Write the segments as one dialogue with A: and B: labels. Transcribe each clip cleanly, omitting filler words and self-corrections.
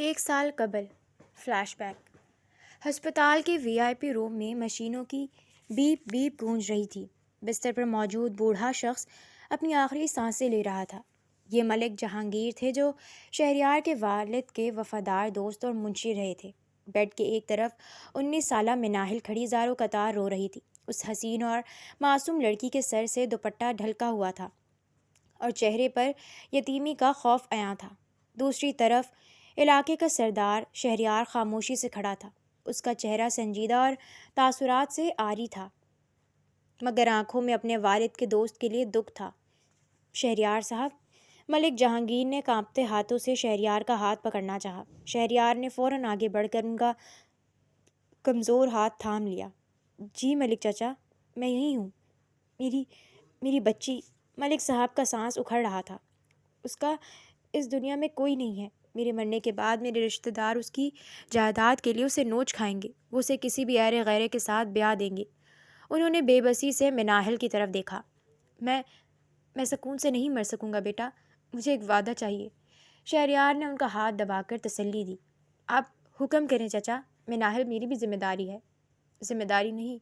A: ایک سال قبل فلیش بیک۔ ہسپتال کے وی آئی پی روم میں مشینوں کی بیپ بیپ گونج رہی تھی۔ بستر پر موجود بوڑھا شخص اپنی آخری سانسیں لے رہا تھا۔ یہ ملک جہانگیر تھے جو شہریار کے والد کے وفادار دوست اور منشی رہے تھے۔ بیڈ کے ایک طرف 19 سالہ مناہل کھڑی زاروں قطار رو رہی تھی۔ اس حسین اور معصوم لڑکی کے سر سے دوپٹہ ڈھلکا ہوا تھا اور چہرے پر یتیمی کا خوف عیاں تھا۔ دوسری طرف علاقے کا سردار شہریار خاموشی سے کھڑا تھا۔ اس کا چہرہ سنجیدہ اور تاثرات سے عاری تھا، مگر آنکھوں میں اپنے والد کے دوست کے لیے دکھ تھا۔ شہریار صاحب، ملک جہانگیر نے کانپتے ہاتھوں سے شہریار کا ہاتھ پکڑنا چاہا۔ شہریار نے فوراً آگے بڑھ کر ان کا کمزور ہاتھ تھام لیا۔ جی ملک چچا، میں یہیں ہوں۔ میری بچی۔ ملک صاحب کا سانس اکھڑ رہا تھا۔ اس کا اس دنیا میں کوئی نہیں ہے۔ میرے مرنے کے بعد میرے رشتہ دار اس کی جائیداد کے لیے اسے نوچ کھائیں گے۔ وہ اسے کسی بھی ایرے غیرے کے ساتھ بیاہ دیں گے۔ انہوں نے بے بسی سے مناہل کی طرف دیکھا۔ میں سکون سے نہیں مر سکوں گا بیٹا، مجھے ایک وعدہ چاہیے۔ شہریار نے ان کا ہاتھ دبا کر تسلی دی۔ آپ حکم کریں چچا، مناہل میری بھی ذمہ داری ہے۔ ذمہ داری نہیں،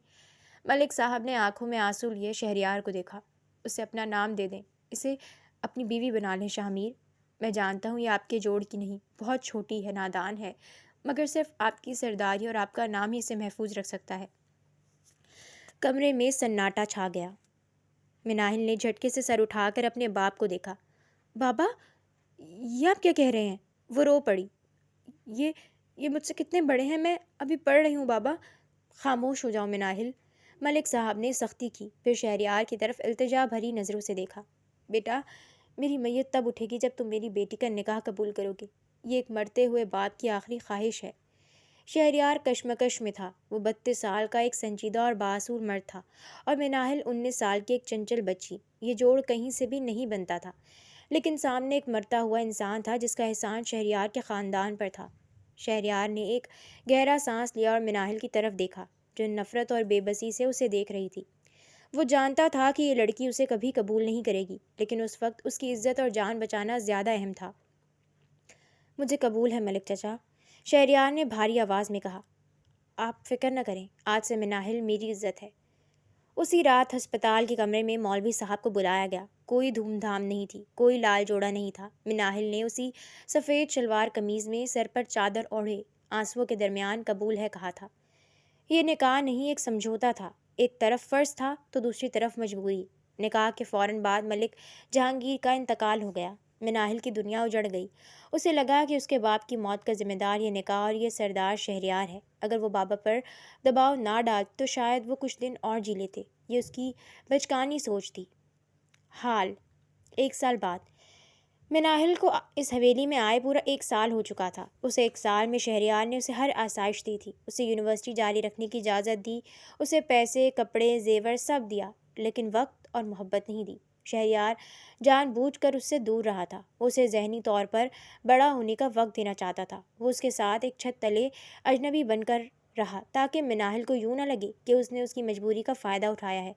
A: ملک صاحب نے آنکھوں میں آنسو لیے شہریار کو دیکھا۔ اسے اپنا نام دے دیں، اسے اپنی بیوی بنا لیں شاہ میر۔ میں جانتا ہوں یہ آپ کے جوڑ کی نہیں، بہت چھوٹی ہے، نادان ہے، مگر صرف آپ کی سرداری اور آپ کا نام ہی اسے محفوظ رکھ سکتا ہے۔ کمرے میں سناٹا چھا گیا۔ مناہل نے جھٹکے سے سر اٹھا کر اپنے باپ کو دیکھا۔ بابا، یہ آپ کیا کہہ رہے ہیں؟ وہ رو پڑی۔ یہ مجھ سے کتنے بڑے ہیں، میں ابھی پڑھ رہی ہوں بابا۔ خاموش ہو جاؤ مناہل، ملک صاحب نے سختی کی، پھر شہریار کی طرف التجا بھری نظروں سے دیکھا۔ بیٹا، میری میت تب اٹھے گی جب تم میری بیٹی کا نکاح قبول کرو گے۔ یہ ایک مرتے ہوئے باپ کی آخری خواہش ہے۔ شہریار کشمکش میں تھا۔ وہ 32 سال کا ایک سنجیدہ اور بااصول مرد تھا، اور مناہل 19 سال کی ایک چنچل بچی۔ یہ جوڑ کہیں سے بھی نہیں بنتا تھا، لیکن سامنے ایک مرتا ہوا انسان تھا جس کا احسان شہریار کے خاندان پر تھا۔ شہریار نے ایک گہرا سانس لیا اور مناہل کی طرف دیکھا، جو نفرت اور بے بسی سے اسے دیکھ رہی تھی۔ وہ جانتا تھا کہ یہ لڑکی اسے کبھی قبول نہیں کرے گی، لیکن اس وقت اس کی عزت اور جان بچانا زیادہ اہم تھا۔ مجھے قبول ہے ملک چچا، شہریار نے بھاری آواز میں کہا۔ آپ فکر نہ کریں، آج سے مناہل میری عزت ہے۔ اسی رات ہسپتال کے کمرے میں مولوی صاحب کو بلایا گیا۔ کوئی دھوم دھام نہیں تھی، کوئی لال جوڑا نہیں تھا۔ مناہل نے اسی سفید شلوار قمیض میں سر پر چادر اوڑھے آنسوؤں کے درمیان قبول ہے کہا تھا۔ یہ نکاح نہیں، ایک سمجھوتا تھا۔ ایک طرف فرض تھا تو دوسری طرف مجبوری۔ نکاح کے فوراً بعد ملک جہانگیر کا انتقال ہو گیا۔ مناہل کی دنیا اجڑ گئی۔ اسے لگا کہ اس کے باپ کی موت کا ذمہ دار یہ نکاح اور یہ سردار شہریار ہے۔ اگر وہ بابا پر دباؤ نہ ڈالتے تو شاید وہ کچھ دن اور جی لیتے۔ یہ اس کی بچکانی سوچ تھی۔ حال 1 سال بعد مناہل کو اس حویلی میں آئے پورا 1 سال ہو چکا تھا۔ اس 1 سال میں شہریار نے اسے ہر آسائش دی تھی۔ اسے یونیورسٹی جاری رکھنے کی اجازت دی، اسے پیسے، کپڑے، زیور سب دیا، لیکن وقت اور محبت نہیں دی۔ شہریار جان بوجھ کر اس سے دور رہا تھا۔ وہ اسے ذہنی طور پر بڑا ہونے کا وقت دینا چاہتا تھا۔ وہ اس کے ساتھ ایک چھت تلے اجنبی بن کر رہا تاکہ مناہل کو یوں نہ لگے کہ اس نے اس کی مجبوری کا فائدہ اٹھایا ہے۔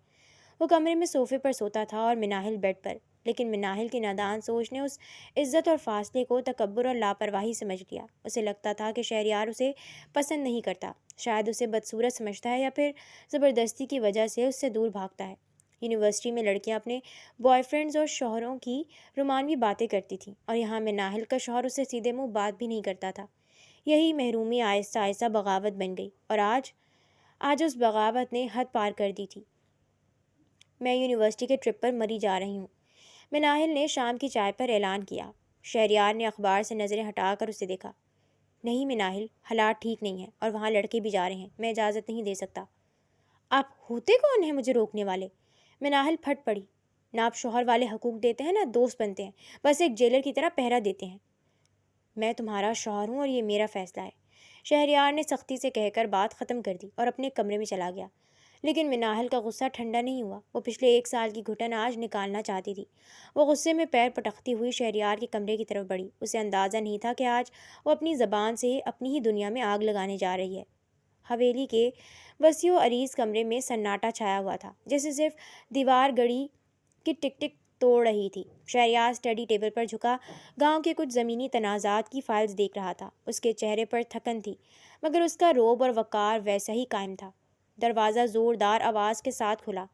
A: وہ کمرے میں صوفے پر سوتا تھا اور مناہل بیڈ پر، لیکن مناہل کی نادان سوچ نے اس عزت اور فاصلے کو تکبر اور لاپرواہی سمجھ لیا۔ اسے لگتا تھا کہ شہریار اسے پسند نہیں کرتا، شاید اسے بدصورت سمجھتا ہے یا پھر زبردستی کی وجہ سے اس سے دور بھاگتا ہے۔ یونیورسٹی میں لڑکیاں اپنے بوائے فرینڈز اور شوہروں کی رومانوی باتیں کرتی تھیں، اور یہاں مناہل کا شوہر اسے سیدھے منہ بات بھی نہیں کرتا تھا۔ یہی محرومی آہستہ آہستہ بغاوت بن گئی، اور آج اس بغاوت نے حد پار کر دی تھی۔ میں یونیورسٹی کے ٹرپ پر مری جا رہی ہوں، مناہل نے شام کی چائے پر اعلان کیا۔ شہریار نے اخبار سے نظریں ہٹا کر اسے دیکھا۔ نہیں مناہل، حالات ٹھیک نہیں ہیں، اور وہاں لڑکے بھی جا رہے ہیں، میں اجازت نہیں دے سکتا۔ آپ ہوتے کون ہیں مجھے روکنے والے؟ مناہل پھٹ پڑی۔ نہ آپ شوہر والے حقوق دیتے ہیں، نہ دوست بنتے ہیں، بس ایک جیلر کی طرح پہرا دیتے ہیں۔ میں تمہارا شوہر ہوں اور یہ میرا فیصلہ ہے، شہریار نے سختی سے کہہ کر بات ختم کر دی اور اپنے کمرے میں چلا گیا۔ لیکن مناہل کا غصہ ٹھنڈا نہیں ہوا۔ وہ پچھلے 1 سال کی گھٹن آج نکالنا چاہتی تھی۔ وہ غصے میں پیر پٹکتی ہوئی شہریار کے کمرے کی طرف بڑھی۔ اسے اندازہ نہیں تھا کہ آج وہ اپنی زبان سے اپنی ہی دنیا میں آگ لگانے جا رہی ہے۔ حویلی کے وسیع و عریض کمرے میں سناٹا چھایا ہوا تھا، جیسے صرف دیوار گھڑی کی ٹک ٹک توڑ رہی تھی۔ شہریار اسٹڈی ٹیبل پر جھکا گاؤں کے کچھ زمینی تنازعات کی فائلز دیکھ رہا تھا۔ اس کے چہرے پر تھکن تھی، مگر اس کا روب اور وقار ویسا ہی قائم تھا۔ دروازہ زوردار آواز کے ساتھ کھلا۔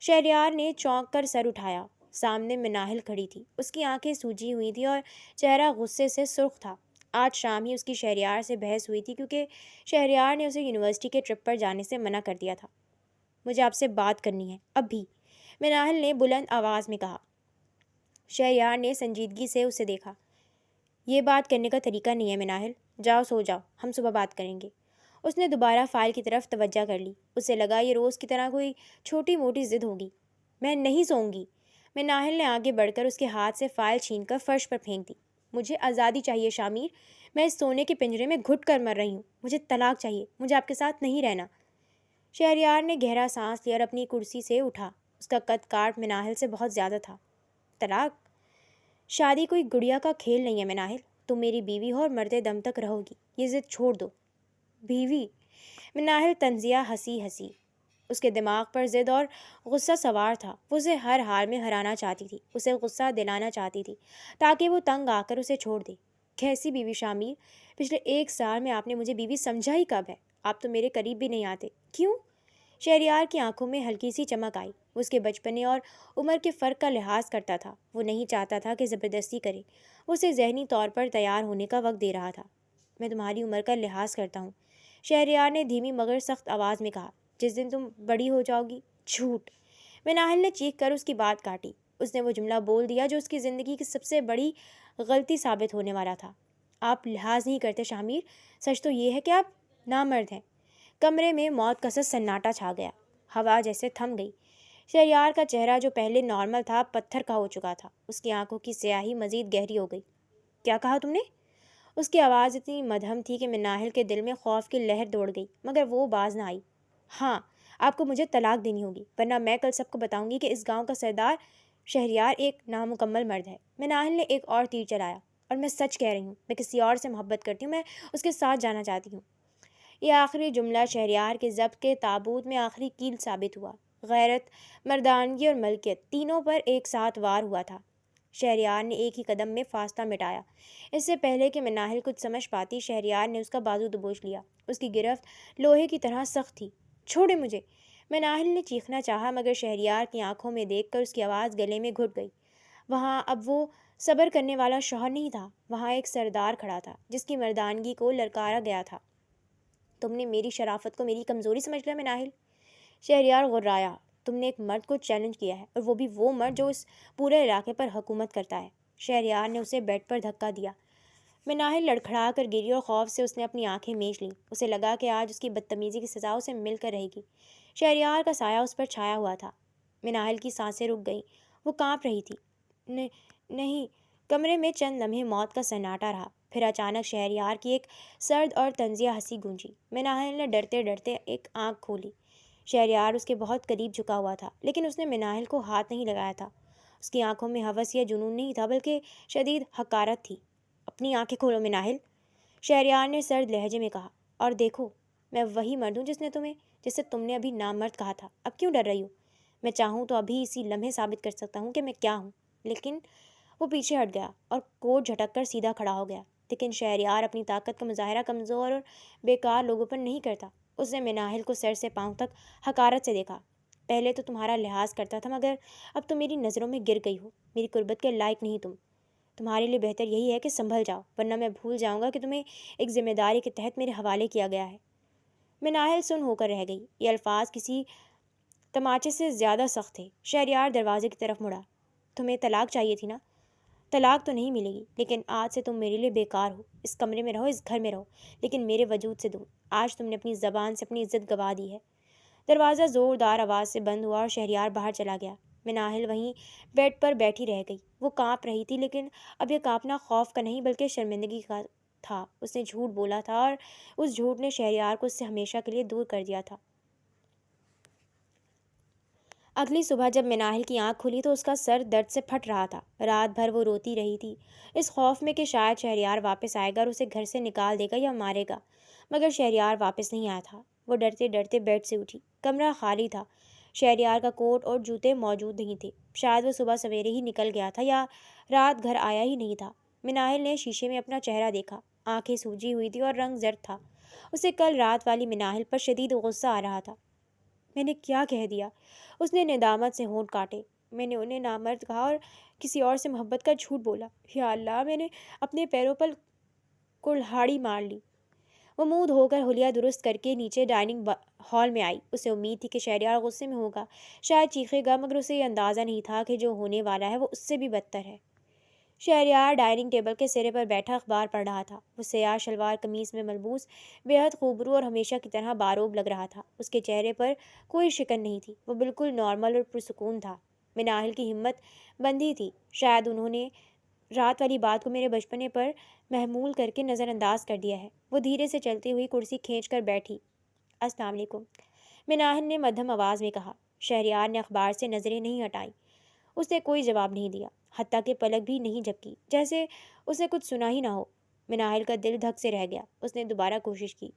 A: شہریار نے چونک کر سر اٹھایا۔ سامنے مناہل کھڑی تھی۔ اس کی آنکھیں سوجی ہوئی تھیں اور چہرہ غصے سے سرخ تھا۔ آج شام ہی اس کی شہریار سے بحث ہوئی تھی کیونکہ شہریار نے اسے یونیورسٹی کے ٹرپ پر جانے سے منع کر دیا تھا۔ مجھے آپ سے بات کرنی ہے، اب بھی، مناہل نے بلند آواز میں کہا۔ شہریار نے سنجیدگی سے اسے دیکھا۔ یہ بات کرنے کا طریقہ نہیں ہے مناہل، جاؤ سو جاؤ، ہم صبح بات کریں گے۔ اس نے دوبارہ فائل کی طرف توجہ کر لی۔ اسے لگا یہ روز کی طرح کوئی چھوٹی موٹی ضد ہوگی۔ میں نہیں سوؤں گی۔ مناہل نے آگے بڑھ کر اس کے ہاتھ سے فائل چھین کر فرش پر پھینک دی۔ مجھے آزادی چاہیے شامیر، میں اس سونے کے پنجرے میں گھٹ کر مر رہی ہوں۔ مجھے طلاق چاہیے، مجھے آپ کے ساتھ نہیں رہنا۔ شہریار نے گہرا سانس لیا اور اپنی کرسی سے اٹھا۔ اس کا قد کاٹ مناہل سے بہت زیادہ تھا۔ طلاق؟ شادی کوئی گڑیا کا کھیل نہیں ہے مناہل، تم میری بیوی ہو اور مرتے دم تک رہو گی، یہ ضد چھوڑ دو۔ بیوی؟ مناہل طنزیہ ہنسی۔ اس کے دماغ پر ضد اور غصہ سوار تھا۔ وہ اسے ہر حال میں ہرانا چاہتی تھی، اسے غصہ دلانا چاہتی تھی تاکہ وہ تنگ آ کر اسے چھوڑ دے۔ کیسی بیوی شامیر؟ پچھلے 1 سال میں آپ نے مجھے بیوی سمجھا ہی کب ہے؟ آپ تو میرے قریب بھی نہیں آتے۔ کیوں؟ شہریار کی آنکھوں میں ہلکی سی چمک آئی۔ وہ اس کے بچپنے اور عمر کے فرق کا لحاظ کرتا تھا۔ وہ نہیں چاہتا تھا کہ زبردستی کرے، وہ اسے ذہنی طور پر تیار ہونے کا وقت دے رہا تھا۔ میں تمہاری عمر کا لحاظ کرتا ہوں، شہریار نے دھیمی مگر سخت آواز میں کہا۔ جس دن تم بڑی ہو جاؤ گی۔ جھوٹ! مناہل نے چیخ کر اس کی بات کاٹی۔ اس نے وہ جملہ بول دیا جو اس کی زندگی کی سب سے بڑی غلطی ثابت ہونے والا تھا۔ آپ لحاظ نہیں کرتے شامیر، سچ تو یہ ہے کہ آپ نامرد ہیں۔ کمرے میں موت کا سا سناٹا چھا گیا۔ ہوا جیسے تھم گئی۔ شہریار کا چہرہ جو پہلے نارمل تھا پتھر کا ہو چکا تھا۔ اس کی آنکھوں کی سیاہی مزید گہری ہو گئی۔ کیا کہا تم نے؟ اس کی آواز اتنی مدھم تھی کہ مناہل کے دل میں خوف کی لہر دوڑ گئی، مگر وہ باز نہ آئی۔ ہاں، آپ کو مجھے طلاق دینی ہوگی، ورنہ میں کل سب کو بتاؤں گی کہ اس گاؤں کا سردار شہریار ایک نامکمل مرد ہے۔ مناہل نے ایک اور تیر چلایا۔ اور میں سچ کہہ رہی ہوں، میں کسی اور سے محبت کرتی ہوں، میں اس کے ساتھ جانا چاہتی ہوں۔ یہ آخری جملہ شہریار کے ضبط کے تابوت میں آخری کیل ثابت ہوا۔ غیرت، مردانگی اور ملکیت تینوں پر ایک ساتھ وار ہوا تھا۔ شہریار نے ایک ہی قدم میں فاصلہ مٹایا۔ اس سے پہلے کہ مناہل کچھ سمجھ پاتی، شہریار نے اس کا بازو دبوچ لیا۔ اس کی گرفت لوہے کی طرح سخت تھی۔ چھوڑے مجھے! مناہل نے چیخنا چاہا، مگر شہریار کی آنکھوں میں دیکھ کر اس کی آواز گلے میں گھٹ گئی۔ وہاں اب وہ صبر کرنے والا شوہر نہیں تھا، وہاں ایک سردار کھڑا تھا جس کی مردانگی کو للکارا گیا تھا۔ تم نے میری شرافت کو میری کمزوری سمجھ لیا مناہل؟ شہریار غرایا۔ تم نے ایک مرد کو چیلنج کیا ہے، اور وہ بھی وہ مرد جو اس پورے علاقے پر حکومت کرتا ہے۔ شہریار نے اسے بیڈ پر دھکا دیا۔ مناہل لڑکھڑا کر گری اور خوف سے اس نے اپنی آنکھیں میچ لیں۔ اسے لگا کہ آج اس کی بدتمیزی کی سزا اسے مل کر رہے گی۔ شہریار کا سایہ اس پر چھایا ہوا تھا۔ مناہل کی سانسیں رک گئیں، وہ کانپ رہی تھی۔ نہیں۔ کمرے میں چند لمحے موت کا سناٹا رہا، پھر اچانک شہریار کی ایک سرد اور طنزیہ ہنسی گونجی۔ مناہل نے ڈرتے ڈرتے ایک آنکھ کھولی۔ شہریار اس کے بہت قریب جھکا ہوا تھا، لیکن اس نے مناہل کو ہاتھ نہیں لگایا تھا۔ اس کی آنکھوں میں ہوس یا جنون نہیں تھا، بلکہ شدید حقارت تھی۔ اپنی آنکھیں کھولو مناہل، شہریار نے سرد لہجے میں کہا، اور دیکھو، میں وہی مرد ہوں جسے تم نے ابھی نامرد کہا تھا۔ اب کیوں ڈر رہی ہو؟ میں چاہوں تو ابھی اسی لمحے ثابت کر سکتا ہوں کہ میں کیا ہوں۔ لیکن وہ پیچھے ہٹ گیا اور کوٹ جھٹک کر سیدھا کھڑا ہو گیا۔ لیکن شہریار اپنی طاقت کا مظاہرہ کمزور اور بیکار لوگوں پر نہیں کرتا۔ اس نے مناہل کو سر سے پاؤں تک حقارت سے دیکھا۔ پہلے تو تمہارا لحاظ کرتا تھا، مگر اب تو میری نظروں میں گر گئی ہو۔ میری قربت کے لائق نہیں تم۔ تمہارے لیے بہتر یہی ہے کہ سنبھل جاؤ، ورنہ میں بھول جاؤں گا کہ تمہیں ایک ذمہ داری کے تحت میرے حوالے کیا گیا ہے۔ مناہل سن ہو کر رہ گئی۔ یہ الفاظ کسی تماچے سے زیادہ سخت تھے۔ شہریار دروازے کی طرف مڑا۔ تمہیں طلاق چاہیے تھی نا؟ طلاق تو نہیں ملے گی، لیکن آج سے تم میرے لیے بیکار ہو۔ اس کمرے میں رہو، اس گھر میں رہو، لیکن میرے وجود سے دور۔ آج تم نے اپنی زبان سے اپنی عزت گنوا دی ہے۔ دروازہ زوردار آواز سے بند ہوا اور شہریار باہر چلا گیا۔ مناہل وہیں بیڈ پر بیٹھی رہ گئی۔ وہ کانپ رہی تھی، لیکن اب یہ کانپنا خوف کا نہیں بلکہ شرمندگی کا تھا۔ اس نے جھوٹ بولا تھا، اور اس جھوٹ نے شہریار کو اس سے ہمیشہ کے لیے دور کر دیا تھا۔ اگلی صبح جب مناہل کی آنکھ کھلی تو اس کا سر درد سے پھٹ رہا تھا۔ رات بھر وہ روتی رہی تھی، اس خوف میں کہ شاید شہریار واپس آئے گا اور اسے گھر سے نکال دے گا یا مارے گا، مگر شہریار واپس نہیں آیا تھا۔ وہ ڈرتے ڈرتے بیڈ سے اٹھی۔ کمرہ خالی تھا۔ شہریار کا کوٹ اور جوتے موجود نہیں تھے۔ شاید وہ صبح سویرے ہی نکل گیا تھا یا رات گھر آیا ہی نہیں تھا۔ مناہل نے شیشے میں اپنا چہرہ دیکھا۔ آنکھیں سوجی ہوئی تھی اور رنگ زرد تھا۔ اسے کل رات والی مناہل پر شدید غصہ آ رہا تھا۔ میں نے کیا کہہ دیا؟ اس نے ندامت سے ہونٹ کاٹے۔ میں نے انہیں نامرد کہا اور کسی اور سے محبت کا جھوٹ بولا۔ یا اللہ، میں نے اپنے پیروں پر کلہاڑی مار لی۔ وہ منہ دھو کر حلیہ درست کر کے نیچے ڈائننگ ہال میں آئی۔ اسے امید تھی کہ شہریار غصے میں ہوگا، شاید چیخے گا، مگر اسے یہ اندازہ نہیں تھا کہ جو ہونے والا ہے وہ اس سے بھی بدتر ہے۔ شہریار ڈائننگ ٹیبل کے سرے پر بیٹھا اخبار پڑھ رہا تھا۔ وہ سیاہ شلوار قمیص میں ملبوس بے حد خوبرو اور ہمیشہ کی طرح باروب لگ رہا تھا۔ اس کے چہرے پر کوئی شکن نہیں تھی، وہ بالکل نارمل اور پرسکون تھا۔ مناہل کی ہمت بندھی تھی۔ شاید انہوں نے رات والی بات کو میرے بچپنے پر محمول کر کے نظر انداز کر دیا ہے۔ وہ دھیرے سے چلتی ہوئی کرسی کھینچ کر بیٹھی۔ السلام علیکم، مناہل نے مدھم آواز میں کہا۔ شہریار نے اخبار سے نظریں نہیں ہٹائیں۔ اس نے کوئی جواب نہیں دیا، حتیٰ کہ پلک بھی نہیں جھپکی، جیسے اسے کچھ سنا ہی نہ ہو۔ مناہل کا دل دھک سے رہ گیا۔ اس نے دوبارہ کوشش کی۔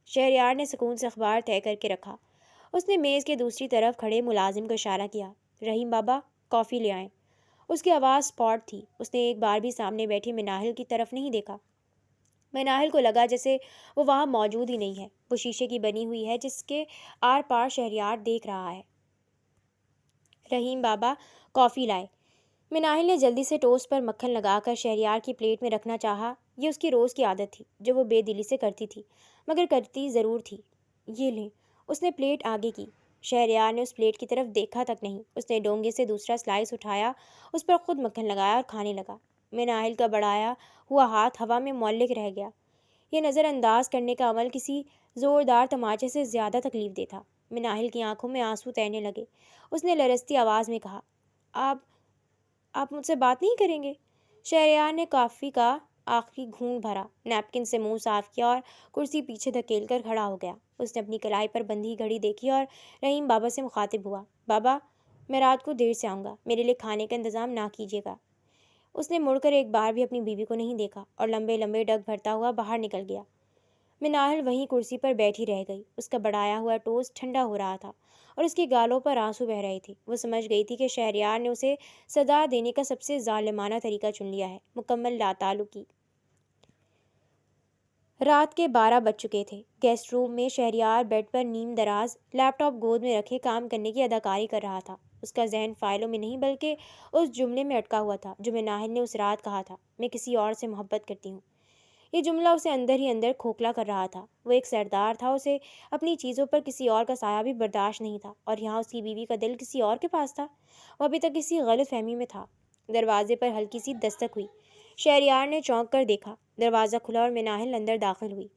A: شہریار نے سکون سے اخبار طے کر کے رکھا۔ اس نے میز کے دوسری طرف کھڑے ملازم کو اشارہ کیا۔ رحیم بابا، کافی لے آئیں۔ اس کی آواز اسپاٹ تھی۔ اس نے ایک بار بھی سامنے بیٹھی مناہل کی طرف نہیں دیکھا۔ مناہل کو لگا جیسے وہ وہاں موجود ہی نہیں ہے۔ وہ شیشے کی بنی ہوئی ہے جس کے آر پار شہریار دیکھ رہا ہے۔ رحیم بابا کافی لائے۔ مناہل نے جلدی سے ٹوسٹ پر مکھن لگا کر شہریار کی پلیٹ میں رکھنا چاہا۔ یہ اس کی روز کی عادت تھی جو وہ بے دلی سے کرتی تھی، مگر کرتی ضرور تھی۔ یہ لیں۔ اس نے پلیٹ آگے کی۔ شہریار نے اس پلیٹ کی طرف دیکھا تک نہیں۔ اس نے ڈونگے سے دوسرا سلائس اٹھایا، اس پر خود مکھن لگایا اور کھانے لگا۔ مناہل کا بڑھایا ہوا ہاتھ ہوا میں معلق رہ گیا۔ یہ نظر انداز کرنے کا عمل کسی زوردار تماچے سے زیادہ تکلیف دہ تھا۔ مناہل کی آنکھوں میں آنسو تیرنے لگے۔ اس نے لرزتی آواز میں کہا، آپ مجھ سے بات نہیں کریں گے؟ شہریار نے کافی کا آخری گھونٹ بھرا، نیپکن سے منہ صاف کیا اور کرسی پیچھے دھکیل کر کھڑا ہو گیا۔ اس نے اپنی کلائی پر بندھی گھڑی دیکھی اور رحیم بابا سے مخاطب ہوا۔ بابا، میں رات کو دیر سے آؤں گا، میرے لیے کھانے کا انتظام نہ کیجیے گا۔ اس نے مڑ کر ایک بار بھی اپنی بیوی کو نہیں دیکھا اور لمبے لمبے ڈگ بھرتا ہوا باہر نکل گیا۔ مناہل وہیں کرسی پر بیٹھی رہ گئی۔ اس کا بڑھایا ہوا ٹوسٹ ٹھنڈا ہو رہا تھا اور اس کی گالوں پر آنسو بہہ رہے تھے۔ وہ سمجھ گئی تھی کہ شہریار نے اسے سزا دینے کا سب سے ظالمانہ طریقہ چن لیا ہے، مکمل لاتعلقی۔ رات کے 12 بج چکے تھے۔ گیسٹ روم میں شہریار بیڈ پر نیم دراز، لیپ ٹاپ گود میں رکھے کام کرنے کی اداکاری کر رہا تھا۔ اس کا ذہن فائلوں میں نہیں بلکہ اس جملے میں اٹکا ہوا تھا جو مناہل نے اس رات کہا تھا، میں کسی اور سے محبت کرتی ہوں۔ یہ جملہ اسے اندر ہی اندر کھوکھلا کر رہا تھا۔ وہ ایک سردار تھا، اسے اپنی چیزوں پر کسی اور کا سایہ بھی برداشت نہیں تھا، اور یہاں اس کی بیوی کا دل کسی اور کے پاس تھا۔ وہ ابھی تک کسی غلط فہمی میں تھا۔ دروازے پر ہلکی سی دستک ہوئی۔ شہریار نے چونک کر دیکھا۔ دروازہ کھلا اور مناہل اندر داخل ہوئی۔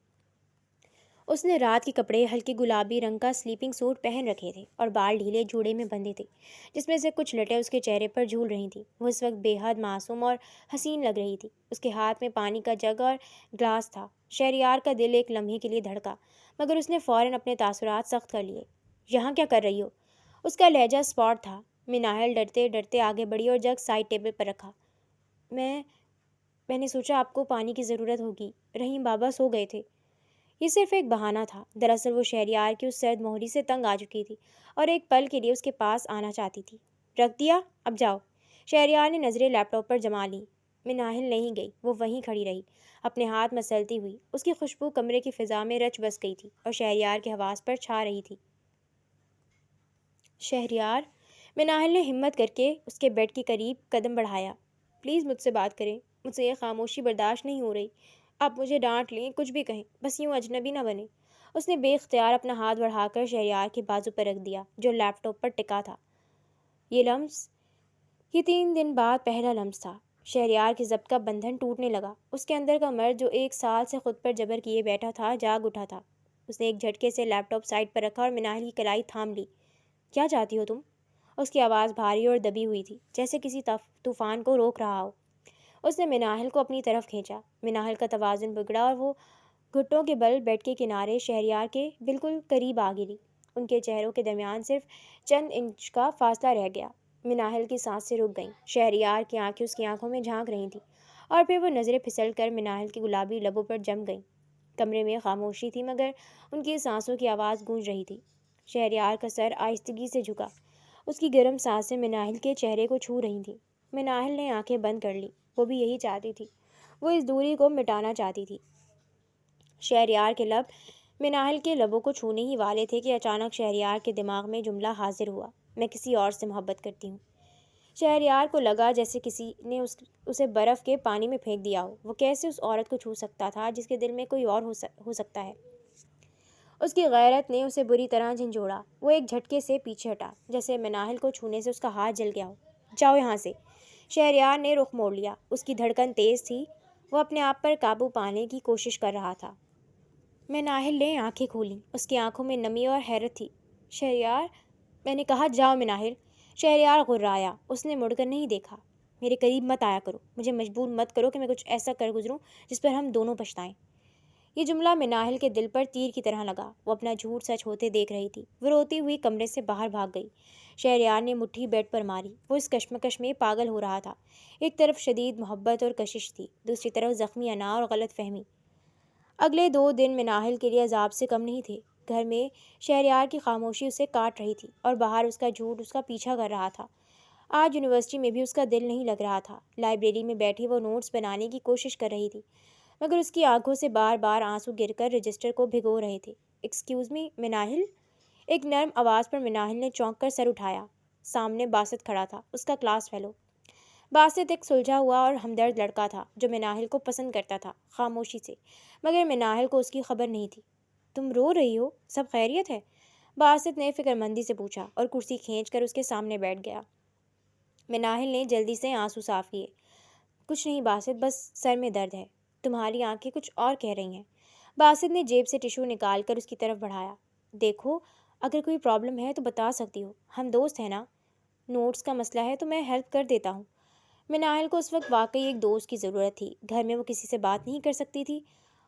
A: اس نے رات کے کپڑے، ہلکی گلابی رنگ کا سلیپنگ سوٹ پہن رکھے تھے اور بال ڈھیلے جوڑے میں بندھے تھے، جس میں سے کچھ لٹیں اس کے چہرے پر جھول رہی تھیں۔ وہ اس وقت بے حد معصوم اور حسین لگ رہی تھی۔ اس کے ہاتھ میں پانی کا جگ اور گلاس تھا۔ شہریار کا دل ایک لمحے کے لیے دھڑکا، مگر اس نے فوراً اپنے تاثرات سخت کر لیے۔ یہاں کیا کر رہی ہو؟ اس کا لہجہ اسپاٹ تھا۔ مناہل ڈرتے ڈرتے آگے بڑھی اور جگ سائڈ ٹیبل پر رکھا۔ میں نے سوچا آپ کو پانی کی ضرورت ہوگی، رحیم بابا سو گئے تھے۔ یہ صرف ایک بہانہ تھا۔ دراصل وہ شہریار کی اس سرد مہری سے تنگ آ چکی تھی اور ایک پل کے لیے اس کے پاس آنا چاہتی تھی۔ رکھ دیا، اب جاؤ۔ شہریار نے نظریں لیپ ٹاپ پر جما لیں۔ مناہل نہیں گئی، وہ وہیں کھڑی رہی، اپنے ہاتھ مسلتی ہوئی۔ اس کی خوشبو کمرے کی فضا میں رچ بس گئی تھی اور شہریار کے حواس پر چھا رہی تھی۔ شہریار، مناہل نے ہمت کر کے اس کے بیڈ کے قریب قدم بڑھایا۔ پلیز مجھ سے بات کریں، مجھ سے یہ خاموشی برداشت نہیں ہو رہی۔ آپ مجھے ڈانٹ لیں، کچھ بھی کہیں، بس یوں اجنبی نہ بنیں۔ اس نے بے اختیار اپنا ہاتھ بڑھا کر شہریار کے بازو پر رکھ دیا جو لیپ ٹاپ پر ٹکا تھا۔ یہ 3 دن بعد پہلا لمس تھا۔ شہریار کے ضبط کا بندھن ٹوٹنے لگا۔ اس کے اندر کا مرد جو 1 سال سے خود پر جبر کیے بیٹھا تھا جاگ اٹھا تھا۔ اس نے ایک جھٹکے سے لیپ ٹاپ سائڈ پر رکھا اور مناہل کی کلائی تھام لی۔ کیا چاہتی ہو تم؟ اس کی آواز بھاری اور دبی ہوئی تھی، جیسے کسی طوفان کو روک رہا ہو۔ اس نے مناہل کو اپنی طرف کھینچا۔ مناہل کا توازن بگڑا اور وہ گھٹوں کے بل بیڈ کے کنارے شہریار کے بالکل قریب آ گری۔ ان کے چہروں کے درمیان صرف چند انچ کا فاصلہ رہ گیا۔ مناہل کی سانسیں رک گئیں۔ شہریار کی آنکھیں اس کی آنکھوں میں جھانک رہی تھیں اور پھر وہ نظریں پھسل کر مناہل کی گلابی لبوں پر جم گئیں۔ کمرے میں خاموشی تھی مگر ان کی سانسوں کی آواز گونج رہی تھی۔ شہریار کا سر آہستگی سے جھکا، اس کی گرم سانسیں مناہل کے چہرے کو چھو رہی تھیں۔ مناہل نے آنکھیں بند کر لی، وہ بھی یہی چاہتی تھی، وہ اس دوری کو مٹانا چاہتی تھی۔ شہریار کے لب مناہل کے لبوں کو چھونے ہی والے تھے کہ اچانک شہریار کے دماغ میں جملہ حاضر ہوا، میں کسی اور سے محبت کرتی ہوں۔ شہریار کو لگا جیسے کسی نے اسے برف کے پانی میں پھینک دیا ہو۔ وہ کیسے اس عورت کو چھو سکتا تھا جس کے دل میں کوئی اور ہو سکتا ہے؟ اس کی غیرت نے اسے بری طرح جھنجھوڑا۔ وہ ایک جھٹکے سے پیچھے ہٹا، جیسے مناہل کو چھونے سے اس کا ہاتھ جل گیا ہو۔ جاؤ یہاں سے۔ شہریار نے رخ موڑ لیا، اس کی دھڑکن تیز تھی، وہ اپنے آپ پر قابو پانے کی کوشش کر رہا تھا۔ مناہل نے آنکھیں کھولیں، اس کی آنکھوں میں نمی اور حیرت تھی۔ شہریار، میں نے کہا جاؤ مناہل۔ شہریار غرایا، اس نے مڑ کر نہیں دیکھا۔ میرے قریب مت آیا کرو، مجھے مجبور مت کرو کہ میں کچھ ایسا کر گزروں جس پر ہم دونوں پچھتائیں۔ یہ جملہ مناہل کے دل پر تیر کی طرح لگا، وہ اپنا جھوٹ سچ ہوتے دیکھ رہی تھی۔ وہ روتی ہوئی کمرے سے باہر بھاگ گئی۔ شہریار نے مٹھی بیڈ پر ماری، وہ اس کشمکش میں پاگل ہو رہا تھا۔ ایک طرف شدید محبت اور کشش تھی، دوسری طرف زخمی انا اور غلط فہمی۔ اگلے 2 دن مناہل کے لیے عذاب سے کم نہیں تھے۔ گھر میں شہریار کی خاموشی اسے کاٹ رہی تھی اور باہر اس کا جھوٹ اس کا پیچھا کر رہا تھا۔ آج یونیورسٹی میں بھی اس کا دل نہیں لگ رہا تھا۔ لائبریری میں بیٹھی وہ نوٹس بنانے کی کوشش کر رہی تھی، مگر اس کی آنکھوں سے بار بار آنسو گر کر رجسٹر کو بھگو رہے تھے۔ Excuse me Manahil? ایک نرم آواز پر مناہل نے چونک کر سر اٹھایا۔ سامنے باسط کھڑا تھا، اس کا کلاس فیلو۔ باسط ایک سلجھا ہوا اور ہمدرد لڑکا تھا جو مناہل کو پسند کرتا تھا، خاموشی سے، مگر مناہل کو اس کی خبر نہیں تھی۔ تم رو رہی ہو، سب خیریت ہے؟ باسط نے فکر مندی سے پوچھا اور کرسی کھینچ کر اس کے سامنے بیٹھ گیا۔ مناہل نے جلدی سے آنسو صاف کیے۔ کچھ نہیں باسط، بس سر میں درد ہے۔ تمہاری آنکھیں کچھ اور کہہ رہی ہیں۔ باسط نے جیب سے ٹشو نکال کر اس کی طرف بڑھایا۔ دیکھو، اگر کوئی پرابلم ہے تو بتا سکتی ہو، ہم دوست ہیں نا۔ نوٹس کا مسئلہ ہے تو میں ہیلپ کر دیتا ہوں۔ مناہل کو اس وقت واقعی ایک دوست کی ضرورت تھی۔ گھر میں وہ کسی سے بات نہیں کر سکتی تھی۔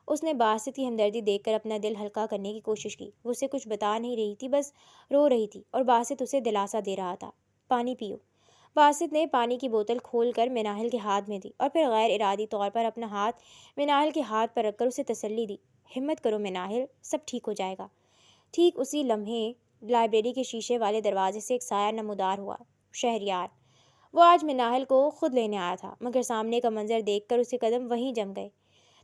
A: اس نے باسط کی ہمدردی دیکھ کر اپنا دل ہلکا کرنے کی کوشش کی۔ وہ اسے کچھ بتا نہیں رہی تھی، بس رو رہی تھی اور باسط اسے دلاسا دے رہا تھا۔ پانی پیو۔ باسط نے پانی کی بوتل کھول کر مناہل کے ہاتھ میں دی اور پھر غیر ارادی طور پر اپنا ہاتھ مناہل کے ہاتھ پر رکھ کر اسے تسلی دی۔ ہمت کرو مناہل، سب ٹھیک ہو جائے گا۔ ٹھیک اسی لمحے لائبریری کے شیشے والے دروازے سے ایک سایہ نمودار ہوا، شہریار۔ وہ آج مناہل کو خود لینے آیا تھا، مگر سامنے کا منظر دیکھ کر اس کے قدم وہیں جم گئے۔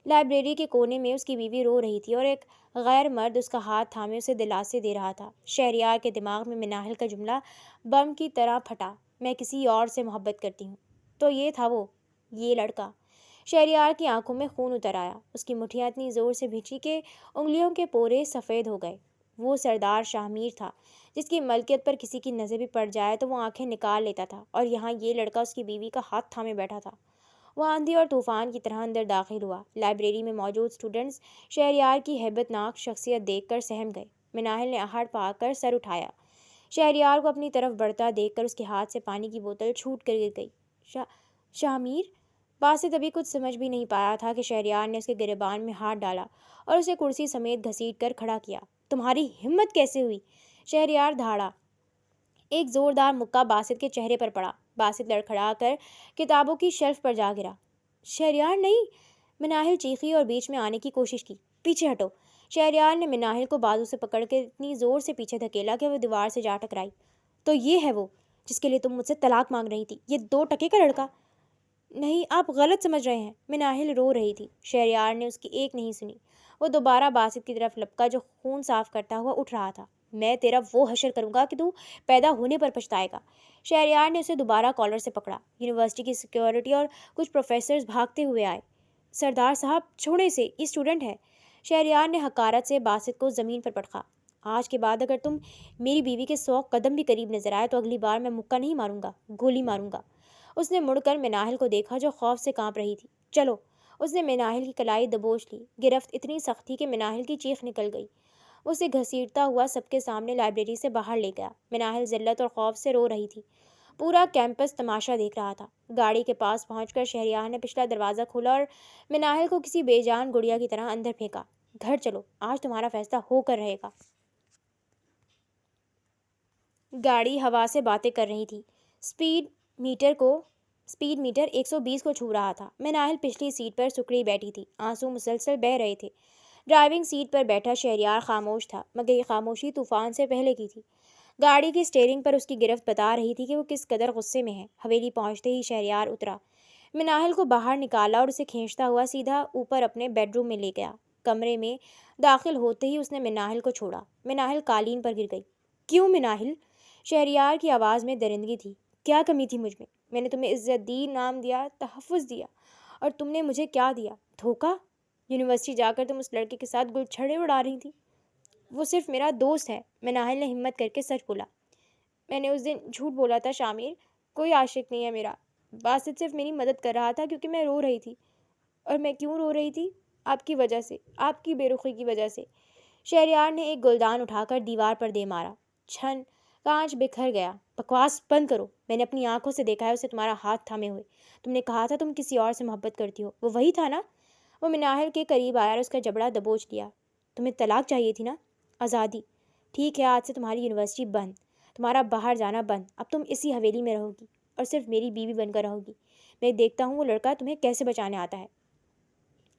A: لائبریری کے کونے میں اس کی بیوی رو رہی تھی اور ایک غیر مرد اس کا ہاتھ تھامے اسے دلاسے دے رہا تھا۔ شہریار کے دماغ میں مناہل کا جملہ بم کی طرح پھٹا، میں کسی اور سے محبت کرتی ہوں۔ تو یہ تھا وہ، یہ لڑکا۔ شہریار کی آنکھوں میں خون اتر آیا، اس کی مٹھیاں اتنی زور سے بھینچی کہ انگلیوں کے پورے سفید ہو گئے۔ وہ سردار شاہ میر تھا، جس کی ملکیت پر کسی کی نظر بھی پڑ جائے تو وہ آنکھیں نکال لیتا تھا، اور یہاں یہ لڑکا اس کی بیوی کا ہاتھ تھامے بیٹھا تھا۔ وہ آندھی اور طوفان کی طرح اندر داخل ہوا۔ لائبریری میں موجود اسٹوڈنٹس شہریار کی ہیبت ناک شخصیت دیکھ کر سہم گئے۔ مناہل نے آہٹ پا کر سر اٹھایا۔ شہریار کو اپنی طرف بڑھتا دیکھ کر اس کے ہاتھ سے پانی کی بوتل چھوٹ کر گر گئی۔ شاہ میر؟ باسط ابھی کچھ سمجھ بھی نہیں پایا تھا کہ شہریار نے اس کے گریبان میں ہاتھ ڈالا اور اسے کرسی سمیت گھسیٹ کر کھڑا کیا۔ تمہاری ہمت کیسے ہوئی؟ شہریار دھاڑا۔ ایک زوردار مکہ باسط کے چہرے پر پڑا۔ باسط لڑکھڑا کر کتابوں کی شیلف پر جا گرا۔ شہریار نہیں! مناہل چیخی اور بیچ میں آنے کی کوشش کی۔ پیچھے ہٹو! شہریار نے مناہل کو بازو سے پکڑ کے اتنی زور سے پیچھے دھکیلا کہ وہ دیوار سے جا ٹکرائی۔ تو یہ ہے وہ جس کے لیے تم مجھ سے طلاق مانگ رہی تھی، یہ 2 ٹکے کا لڑکا؟ نہیں، آپ غلط سمجھ رہے ہیں۔ مناہل رو رہی تھی۔ شہریار نے اس کی ایک نہیں سنی۔ وہ دوبارہ باسط کی طرف لپکا جو خون صاف کرتا ہوا اٹھ رہا تھا۔ میں تیرا وہ حشر کروں گا کہ تو پیدا ہونے پر پچھتائے گا۔ شہریار نے اسے دوبارہ کالر سے پکڑا۔ یونیورسٹی کی سیکیورٹی اور کچھ پروفیسرز بھاگتے ہوئے آئے۔ سردار صاحب چھوڑیں اسے، یہ اسٹوڈنٹ ہے۔ شہریار نے حقارت سے باسط کو زمین پر پٹخا۔ آج کے بعد اگر تم میری بیوی کے 100 قدم بھی قریب نظر آئے تو اگلی بار میں مکہ نہیں ماروں گا، گولی ماروں گا۔ اس نے مڑ کر مناہل کو دیکھا جو خوف سے کانپ رہی تھی۔ چلو! اس نے مناہل کی کلائی دبوچ لی۔ گرفت اتنی سخت تھی کہ مناہل کی چیخ نکل گئی۔ اسے گھسیٹتا ہوا سب کے سامنے لائبریری سے باہر لے گیا۔ مناہل ذلت اور خوف سے رو رہی تھی۔ پورا کیمپس تماشا دیکھ رہا تھا۔ گاڑی کے پاس پہنچ کر شہریار نے پچھلا دروازہ کھولا اور مناہل کو کسی بے جان گڑیا کی طرح اندر پھینکا۔ گھر چلو، آج تمہارا فیصلہ ہو کر رہے گا۔ گاڑی ہوا سے باتیں کر رہی تھی۔ سپیڈ میٹر 120 کو چھو رہا تھا۔ مناہل پچھلی سیٹ پر سکڑی بیٹھی تھی۔ آنسو مسلسل بہہ رہے تھے۔ ڈرائیونگ سیٹ پر بیٹھا شہریار خاموش تھا، مگر یہ خاموشی طوفان سے پہلے کی تھی۔ گاڑی کی اسٹیئرنگ پر اس کی گرفت بتا رہی تھی کہ وہ کس قدر غصے میں ہے۔ حویلی پہنچتے ہی شہریار اترا، مناہل کو باہر نکالا اور اسے کھینچتا ہوا سیدھا اوپر اپنے بیڈ روم میں لے گیا۔ کمرے میں داخل ہوتے ہی اس نے مناہل کو چھوڑا۔ مناہل قالین پر گر گئی۔ کیوں مناہل؟ شہریار کی آواز میں درندگی تھی۔ کیا کمی تھی مجھ میں نے تمہیں عزت دی، نام دیا، تحفظ دیا، اور تم نے مجھے کیا دیا؟ دھوکہ۔ یونیورسٹی جا کر تم اس لڑکے کے ساتھ گل چھڑے اڑا رہی تھی۔ وہ صرف میرا دوست ہے، مناہل نے ہمت کر کے سچ بولا۔ میں نے اس دن جھوٹ بولا تھا شامیر، کوئی عاشق نہیں ہے میرا۔ باسط صرف میری مدد کر رہا تھا کیونکہ میں رو رہی تھی۔ اور میں کیوں رو رہی تھی؟ آپ کی وجہ سے، آپ کی بے رخی کی وجہ سے۔ شہریار نے ایک گلدان اٹھا کر دیوار پر دے مارا۔ چھن کانچ بکھر گیا۔ بکواس بند کرو، میں نے اپنی آنکھوں سے دیکھا ہے اسے تمہارا ہاتھ تھامے ہوئے۔ تم نے کہا تھا تم کسی اور سے محبت کرتی ہو، وہ وہی تھا نا؟ وہ مناہل کے قریب آیا اور اس کا جبڑا دبوچ لیا۔ تمہیں طلاق چاہیے تھی نا؟ آزادی۔ ٹھیک ہے، آج سے تمہاری یونیورسٹی بند، تمہارا باہر جانا بند۔ اب تم اسی حویلی میں رہو گی اور صرف میری بیوی بن کر رہو گی۔ میں دیکھتا ہوں وہ لڑکا تمہیں کیسے بچانے آتا ہے۔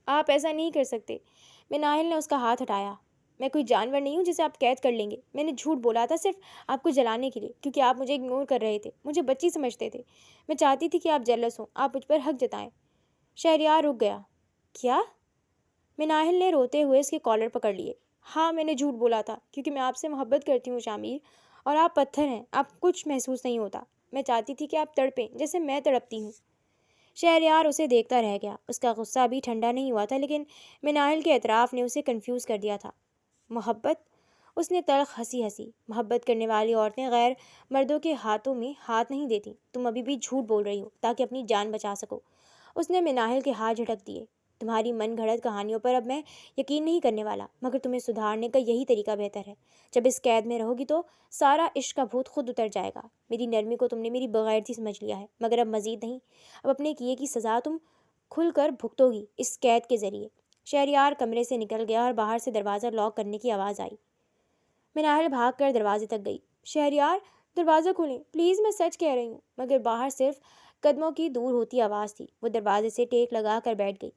A: آپ ایسا نہیں کر سکتے۔ مناہل نے اس کا ہاتھ ہٹایا۔ میں کوئی جانور نہیں ہوں جسے آپ قید کر لیں گے۔ میں نے جھوٹ بولا تھا صرف آپ کو جلانے کے لیے، کیونکہ آپ مجھے اگنور کر رہے تھے، مجھے بچی سمجھتے تھے۔ میں چاہتی تھی کہ آپ جیلس ہوں، آپ مجھ پر حق جتائیں۔ شہریار رک گیا۔ کیا؟ مناہل نے روتے ہوئے اس کے کالر پکڑ لیے۔ ہاں، میں نے جھوٹ بولا تھا کیونکہ میں آپ سے محبت کرتی ہوں شامیر، اور آپ پتھر ہیں، آپ کچھ محسوس نہیں ہوتا۔ میں چاہتی تھی کہ آپ تڑپیں جیسے میں تڑپتی ہوں۔ شہریار اسے دیکھتا رہ گیا۔ اس کا غصہ ابھی ٹھنڈا نہیں ہوا تھا، لیکن مناہل کے اعتراف نے اسے کنفیوز کر دیا تھا۔ محبت؟ اس نے تلخ ہنسی ہنسی۔ محبت کرنے والی عورتیں غیر مردوں کے ہاتھوں میں ہاتھ نہیں دیتی۔ تم ابھی بھی جھوٹ بول رہی ہو تاکہ اپنی جان بچا سکو۔ اس نے مناہل کے ہاتھ جھٹک دیے۔ تمہاری من گھڑت کہانیوں پر اب میں یقین نہیں کرنے والا، مگر تمہیں سدھارنے کا یہی طریقہ بہتر ہے۔ جب اس قید میں رہو گی تو سارا عشق کا بھوت خود اتر جائے گا۔ میری نرمی کو تم نے میری بغیرتی سمجھ لیا ہے، مگر اب مزید نہیں۔ اب اپنے کیے کی سزا تم کھل کر بھگتو گی اس قید کے ذریعے۔ شہریار کمرے سے نکل گیا اور باہر سے دروازہ لاک کرنے کی آواز آئی۔ مناہل بھاگ کر دروازے تک گئی۔ شہریار، دروازہ کھولیں پلیز، میں سچ کہہ رہی ہوں۔ مگر باہر صرف قدموں کی دور ہوتی آواز تھی۔ وہ دروازے سے ٹیک لگا کر بیٹھ گئی۔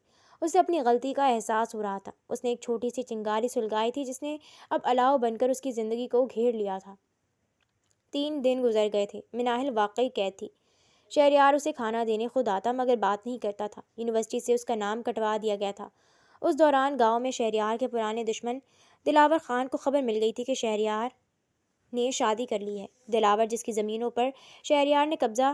A: اسے اپنی غلطی کا احساس ہو رہا تھا۔ اس نے ایک چھوٹی سی چنگاری سلگائی تھی جس نے اب الاؤ بن کر اس کی زندگی کو گھیر لیا تھا۔ 3 دن گزر گئے تھے۔ مناہل واقعی قید تھی۔ شہریار اسے کھانا دینے خود آتا مگر بات نہیں کرتا تھا۔ یونیورسٹی سے اس کا نام کٹوا دیا گیا تھا۔ اس دوران گاؤں میں شہریار کے پرانے دشمن دلاور خان کو خبر مل گئی تھی کہ شہریار نے شادی کر لی ہے۔ دلاور، جس کی زمینوں پر شہریار نے قبضہ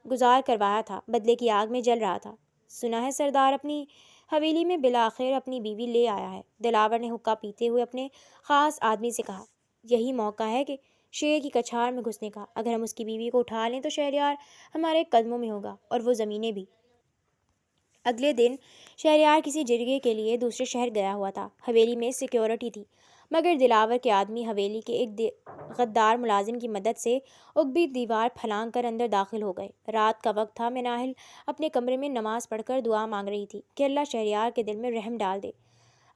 A: گزار کروایا تھا، بدلے کی آگ میں جل رہا تھا۔ سنا ہے سردار اپنی حویلی میں بالآخر اپنی بیوی لے آیا ہے۔ دلاور نے حقہ پیتے ہوئے اپنے خاص آدمی سے کہا۔ یہی موقع ہے کہ شیر کی کچھار میں گھسنے کا۔ اگر ہم اس کی بیوی کو اٹھا لیں تو شہریار ہمارے قدموں میں ہوگا، اور وہ زمینیں بھی۔ اگلے دن شہریار کسی جرگے کے لیے دوسرے شہر گیا ہوا تھا۔ حویلی میں سیکیورٹی تھی، مگر دلاور کے آدمی حویلی کے ایک غدار ملازم کی مدد سے اگبی دیوار پھلانگ کر اندر داخل ہو گئے۔ رات کا وقت تھا۔ مناہل اپنے کمرے میں نماز پڑھ کر دعا مانگ رہی تھی کہ اللہ شہریار کے دل میں رحم ڈال دے۔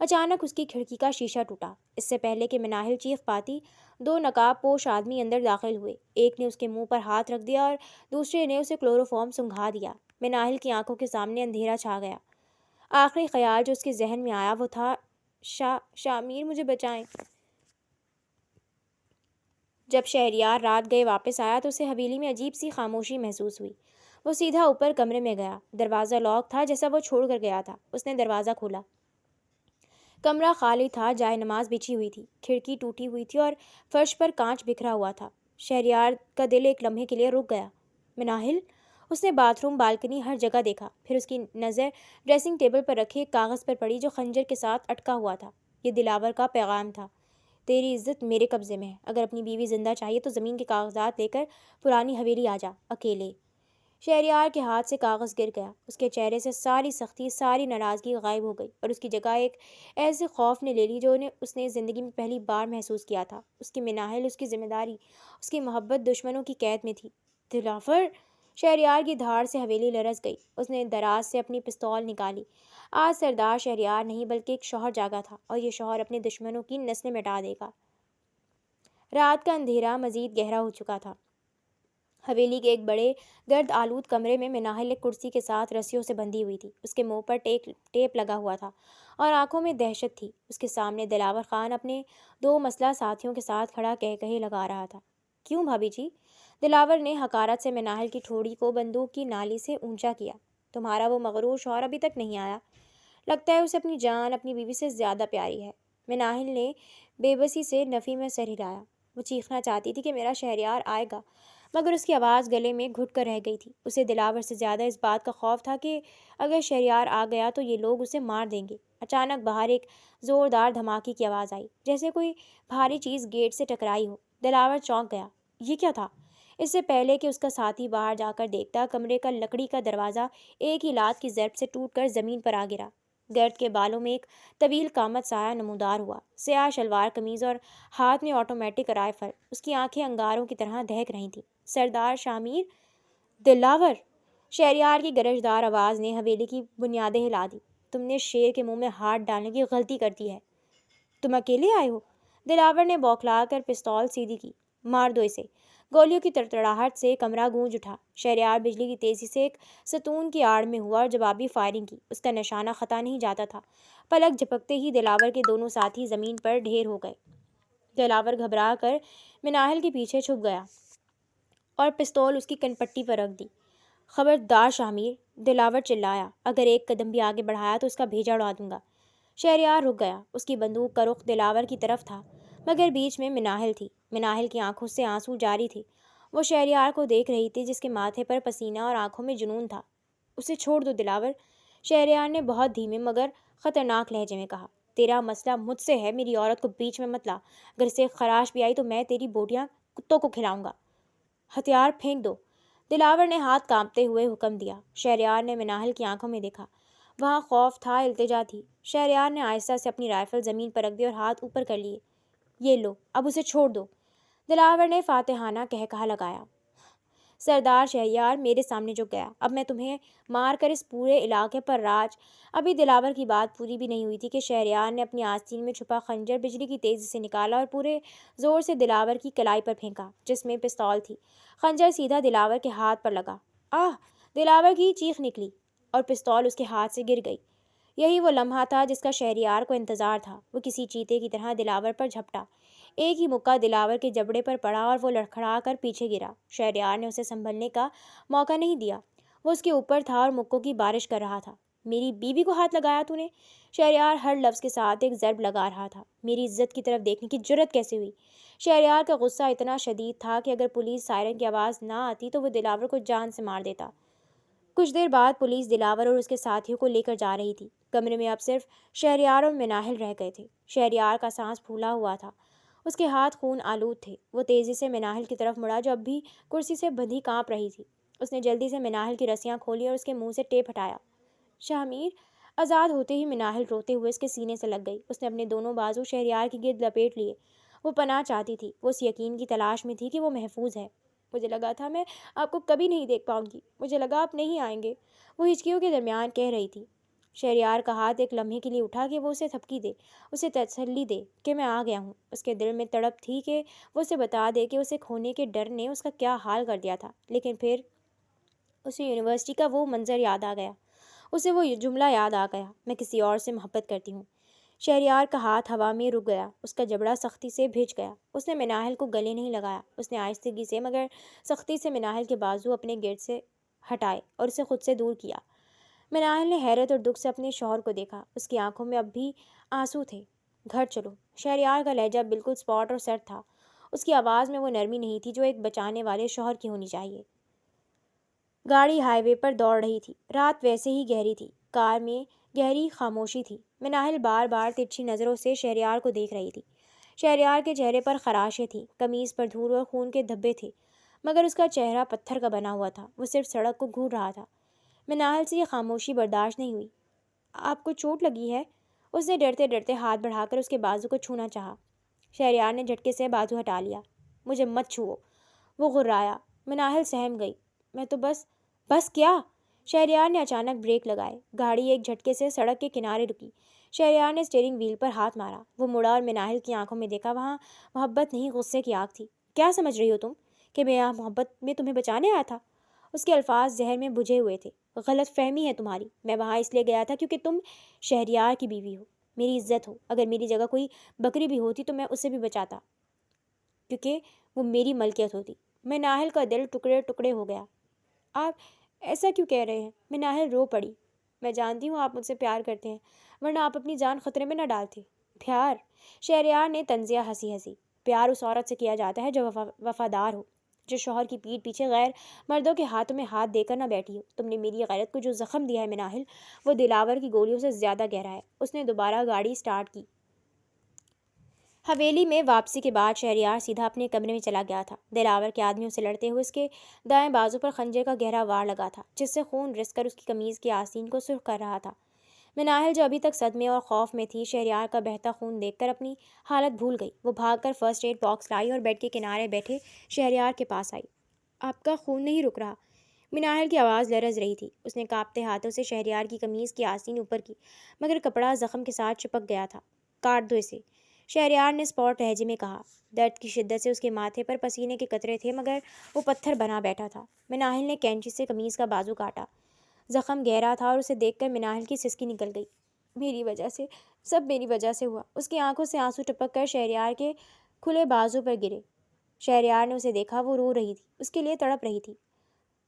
A: اچانک اس کی کھڑکی کا شیشہ ٹوٹا۔ اس سے پہلے کہ مناہل چیخ پاتی، 2 نقاب پوش آدمی اندر داخل ہوئے۔ ایک نے اس کے منہ پر ہاتھ رکھ دیا اور دوسرے نے اسے کلوروفارم سنگھا دیا۔ مناہل کی آنکھوں کے سامنے اندھیرا چھا گیا۔ آخری خیال جو اس کے ذہن میں آیا وہ تھا، شامیر مجھے بچائیں۔ جب شہریار رات گئے واپس آیا تو اسے حویلی میں عجیب سی خاموشی محسوس ہوئی۔ وہ سیدھا اوپر کمرے میں گیا۔ دروازہ لاک تھا جیسا وہ چھوڑ کر گیا تھا۔ اس نے دروازہ کھولا۔ کمرہ خالی تھا، جائے نماز بچھی ہوئی تھی، کھڑکی ٹوٹی ہوئی تھی اور فرش پر کانچ بکھرا ہوا تھا۔ شہریار کا دل ایک لمحے کے لیے رک گیا۔ مناہل؟ اس نے باتھ روم، بالکنی، ہر جگہ دیکھا۔ پھر اس کی نظر ڈریسنگ ٹیبل پر رکھے ایک کاغذ پر پڑی جو خنجر کے ساتھ اٹکا ہوا تھا۔ یہ دلاور کا پیغام تھا۔ تیری عزت میرے قبضے میں ہے۔ اگر اپنی بیوی زندہ چاہیے تو زمین کے کاغذات لے کر پرانی حویلی آ جا، اکیلے۔ شہریار کے ہاتھ سے کاغذ گر گیا۔ اس کے چہرے سے ساری سختی، ساری ناراضگی غائب ہو گئی، اور اس کی جگہ ایک ایسے خوف نے لے لی جو اس نے زندگی میں پہلی بار محسوس کیا تھا۔ اس کی مناہل، اس کی ذمہ داری، اس کی محبت دشمنوں کی قید میں تھی۔ دلاور! شہریار کی دھاڑ سے حویلی لرز گئی۔ اس نے دراز سے اپنی پستول نکالی۔ آج سردار شہریار نہیں بلکہ ایک شوہر جاگا تھا، اور یہ شوہر اپنے دشمنوں کی نسلیں مٹا دے گا۔ رات کا اندھیرا مزید گہرا ہو چکا تھا۔ حویلی کے ایک بڑے گرد آلود کمرے میں مناہل ایک کرسی کے ساتھ رسیوں سے بندھی ہوئی تھی۔ اس کے منہ پر ٹیپ لگا ہوا تھا اور آنکھوں میں دہشت تھی۔ اس کے سامنے دلاور خان اپنے دو مسلح ساتھیوں کے ساتھ کھڑا کہے لگا رہا تھا۔ کیوں بھابھی جی؟ دلاور نے حقارت سے مناہل کی ٹھوڑی کو بندوق کی نالی سے اونچا کیا۔ تمہارا وہ مغرور شوہر ابھی تک نہیں آیا؟ لگتا ہے اسے اپنی جان اپنی بیوی سے زیادہ پیاری ہے۔ مناہل نے بے بسی سے نفی میں سر ہلایا۔ وہ چیخنا چاہتی تھی کہ میرا شہریار آئے گا، مگر اس کی آواز گلے میں گھٹ کر رہ گئی تھی۔ اسے دلاور سے زیادہ اس بات کا خوف تھا کہ اگر شہریار آ گیا تو یہ لوگ اسے مار دیں گے۔ اچانک باہر ایک زوردار دھماکے کی آواز آئی، جیسے کوئی بھاری چیز گیٹ سے ٹکرائی ہو۔ دلاور چونک گیا۔ یہ کیا تھا؟ اس سے پہلے کہ اس کا ساتھی باہر جا کر دیکھتا، کمرے کا لکڑی کا دروازہ ایک ہی لات کی ضرب سے ٹوٹ کر زمین پر آ گرا۔ گرد کے بالوں میں ایک طویل قامت سایہ نمودار ہوا، سیاہ شلوار قمیض اور ہاتھ میں آٹومیٹک رائفل۔ اس کی آنکھیں انگاروں کی طرح دہک رہی تھیں۔ سردار شامیر! دلاور! شہریار کی گرجدار آواز نے حویلی کی بنیادیں ہلا دی۔ تم نے شیر کے منہ میں ہاتھ ڈالنے کی غلطی کر دی ہے۔ تم اکیلے آئے ہو؟ دلاور نے بوکھلا کر پستول سیدھی کی۔ مار دو اسے۔ گولیوں کی تڑتڑاہٹ سے کمرہ گونج اٹھا۔ شہریار بجلی کی تیزی سے ایک ستون کی آڑ میں ہوا اور جوابی فائرنگ کی۔ اس کا نشانہ خطا نہیں جاتا تھا۔ پلک جھپکتے ہی دلاور کے دونوں ساتھی زمین پر ڈھیر ہو گئے۔ دلاور گھبرا کر مناہل کے پیچھے چھپ گیا اور پستول اس کی کنپٹی پر رکھ دی۔ خبردار شامیر! دلاور چلایا۔ اگر ایک قدم بھی آگے بڑھایا تو اس کا بھیجا اڑا دوں گا۔ شہریار رک گیا۔ اس کی بندوق کا رخ دلاور کی طرف تھا، مگر بیچ میں مناہل تھی۔ مناہل کی آنکھوں سے آنسو جاری تھے۔ وہ شہریار کو دیکھ رہی تھی جس کے ماتھے پر پسینہ اور آنکھوں میں جنون تھا۔ اسے چھوڑ دو دلاور! شہریار نے بہت دھیمے مگر خطرناک لہجے میں کہا۔ تیرا مسئلہ مجھ سے ہے، میری عورت کو بیچ میں مت لا۔ اگر اسے خراش بھی آئی تو میں تیری بوٹیاں کتوں کو کھلاؤں گا۔ ہتھیار پھینک دو! دلاور نے ہاتھ کانپتے ہوئے حکم دیا۔ شہریار نے مناہل کی آنکھوں میں دیکھا۔ وہاں خوف تھا، التجا تھی۔ شہریار نے آہستہ سے اپنی رائفل زمین پر رکھ دی اور ہاتھ اوپر کر لیے۔ یہ لو، اب اسے چھوڑ دو۔ دلاور نے فاتحانہ قہقہہ لگایا۔ سردار شہریار میرے سامنے جھک گیا۔ اب میں تمہیں مار کر اس پورے علاقے پر راج۔ ابھی دلاور کی بات پوری بھی نہیں ہوئی تھی کہ شہریار نے اپنی آستین میں چھپا خنجر بجلی کی تیزی سے نکالا اور پورے زور سے دلاور کی کلائی پر پھینکا، جس میں پستول تھی۔ خنجر سیدھا دلاور کے ہاتھ پر لگا۔ آہ! دلاور کی چیخ نکلی اور پستول اس کے ہاتھ سے گر گئی۔ یہی وہ لمحہ تھا جس کا شہریار کو انتظار تھا۔ وہ کسی چیتے کی طرح دلاور پر جھپٹا۔ ایک ہی مکہ دلاور کے جبڑے پر پڑا اور وہ لڑکھڑا کر پیچھے گرا۔ شہریار نے اسے سنبھلنے کا موقع نہیں دیا۔ وہ اس کے اوپر تھا اور مکوں کی بارش کر رہا تھا۔ میری بیوی کو ہاتھ لگایا تو نے؟ شہریار ہر لفظ کے ساتھ ایک ضرب لگا رہا تھا۔ میری عزت کی طرف دیکھنے کی جرأت کیسے ہوئی؟ شہریار کا غصہ اتنا شدید تھا کہ اگر پولیس سائرن کی آواز نہ آتی تو وہ دلاور کو جان سے مار دیتا۔ کچھ دیر بعد پولیس دلاور اور اس کے ساتھیوں کو لے کر جا رہی تھی۔ کمرے میں اب صرف شہریار اور مناہل رہ گئے تھے۔ شہریار کا سانس پھولا ہوا تھا۔ اس کے ہاتھ خون آلود تھے۔ وہ تیزی سے مناہل کی طرف مڑا جو اب بھی کرسی سے بندھی کانپ رہی تھی۔ اس نے جلدی سے مناہل کی رسیاں کھولی اور اس کے منہ سے ٹیپ ہٹایا۔ شامیر! آزاد ہوتے ہی مناہل روتے ہوئے اس کے سینے سے لگ گئی۔ اس نے اپنے دونوں بازو شہریار کی گرد لپیٹ لیے۔ وہ پناہ چاہتی تھی۔ وہ اس یقین کی تلاش میں تھی کہ وہ محفوظ ہے۔ مجھے لگا تھا میں آپ کو کبھی نہیں دیکھ پاؤں گی۔ مجھے لگا آپ نہیں آئیں گے، وہ ہچکیوں کے درمیان کہہ رہی تھی۔ شہریار کا ہاتھ ایک لمحے کے لیے اٹھا کہ وہ اسے تھپکی دے، اسے تسلی دے کہ میں آ گیا ہوں۔ اس کے دل میں تڑپ تھی کہ وہ اسے بتا دے کہ اسے کھونے کے ڈر نے اس کا کیا حال کر دیا تھا، لیکن پھر اسے یونیورسٹی کا وہ منظر یاد آ گیا۔ اسے وہ جملہ یاد آ گیا، میں کسی اور سے محبت کرتی ہوں۔ شہریار کا ہاتھ ہوا میں رک گیا۔ اس کا جبڑا سختی سے بھیج گیا۔ اس نے مناہل کو گلے نہیں لگایا۔ اس نے آہستگی سے مگر سختی سے مناہل کے بازو اپنے گرد سے ہٹائے اور اسے خود سے دور کیا۔ مناہل نے حیرت اور دکھ سے اپنے شوہر کو دیکھا۔ اس کی آنکھوں میں اب بھی آنسو تھے۔ گھر چلو۔ شہریار کا لہجہ بالکل سپاٹ اور سرد تھا۔ اس کی آواز میں وہ نرمی نہیں تھی جو ایک بچانے والے شوہر کی ہونی چاہیے۔ گاڑی ہائی وے پر دوڑ رہی تھی۔ رات ویسے ہی گہری تھی۔ کار میں گہری خاموشی تھی۔ مناہل بار بار ترچھی نظروں سے شہریار کو دیکھ رہی تھی۔ شہریار کے چہرے پر خراشیں تھیں، قمیض پر دھول اور خون کے دھبے تھے، مگر اس کا چہرہ پتھر کا بنا ہوا تھا۔ وہ صرف سڑک کو گھور رہا تھا۔ مناہل سے یہ خاموشی برداشت نہیں ہوئی۔ آپ کو چوٹ لگی ہے؟ اس نے ڈرتے ڈرتے ہاتھ بڑھا کر اس کے بازو کو چھونا چاہا۔ شہریار نے جھٹکے سے بازو ہٹا لیا۔ مجھے مت چھوؤ، وہ غرایا۔ مناہل سہم گئی۔ میں تو بس کیا؟ شہریار نے اچانک بریک لگائے۔ گاڑی ایک جھٹکے سے سڑک کے کنارے رکی۔ شہریار نے اسٹیئرنگ وہیل پر ہاتھ مارا۔ وہ مڑا اور مناہل کی آنکھوں میں دیکھا۔ وہاں محبت نہیں، غصے کی آگ تھی۔ کیا سمجھ رہی ہو تم؟ کہ میں یہاں محبت میں تمہیں بچانے آیا تھا؟ اس کے الفاظ ذہن میں بجھے ہوئے تھے۔ غلط فہمی ہے تمہاری، میں وہاں اس لیے گیا تھا کیونکہ تم شہریار کی بیوی ہو، میری عزت ہو۔ اگر میری جگہ کوئی بکری بھی ہوتی تو میں اسے بھی بچاتا، کیونکہ وہ میری ملکیت ہوتی۔ مناہل کا دل ٹکڑے ٹکڑے ہو گیا۔ آپ ایسا کیوں کہہ رہے ہیں؟ مناہل رو پڑی۔ میں جانتی ہوں آپ مجھ سے پیار کرتے ہیں، ورنہ آپ اپنی جان خطرے میں نہ ڈالتے۔ پیار؟ شہریار نے طنزیہ ہنسی۔ پیار اس عورت سے کیا جاتا ہے جو وفادار ہو، جو شوہر کی پیٹھ پیچھے غیر مردوں کے ہاتھوں میں ہاتھ دے کر نہ بیٹھی ہو۔ تم نے میری غیرت کو جو زخم دیا ہے مناہل، وہ دلاور کی گولیوں سے زیادہ گہرا ہے۔ اس نے دوبارہ گاڑی سٹارٹ کی۔ حویلی میں واپسی کے بعد شہریار سیدھا اپنے کمرے میں چلا گیا تھا۔ دلاور کے آدمیوں سے لڑتے ہوئے اس کے دائیں بازو پر خنجر کا گہرا وار لگا تھا، جس سے خون رس کر اس کی قمیض کی آستین کو سرخ کر رہا تھا۔ مناہل جو ابھی تک صدمے اور خوف میں تھی، شہریار کا بہتا خون دیکھ کر اپنی حالت بھول گئی۔ وہ بھاگ کر فرسٹ ایڈ باکس لائی اور بیڈ کے کنارے بیٹھے شہریار کے پاس آئی۔ آپ کا خون نہیں رک رہا۔ مناہل کی آواز لرز رہی تھی۔ اس نے کانپتے ہاتھوں سے شہریار کی قمیض کی آستین اوپر کی، مگر کپڑا زخم کے ساتھ چپک گیا تھا۔ کاٹ دو اسے، شہریار نے اسپاٹ لہجے میں کہا۔ درد کی شدت سے اس کے ماتھے پر پسینے کے قطرے تھے، مگر وہ پتھر بنا بیٹھا تھا۔ مناہل نے کینچی سے قمیض کا بازو کاٹا۔ زخم گہرا تھا اور اسے دیکھ کر مناہل کی سسکی نکل گئی۔ میری وجہ سے، سب میری وجہ سے ہوا۔ اس کی آنکھوں سے آنسو ٹپک کر شہریار کے کھلے بازو پر گرے۔ شہریار نے اسے دیکھا، وہ رو رہی تھی، اس کے لیے تڑپ رہی تھی۔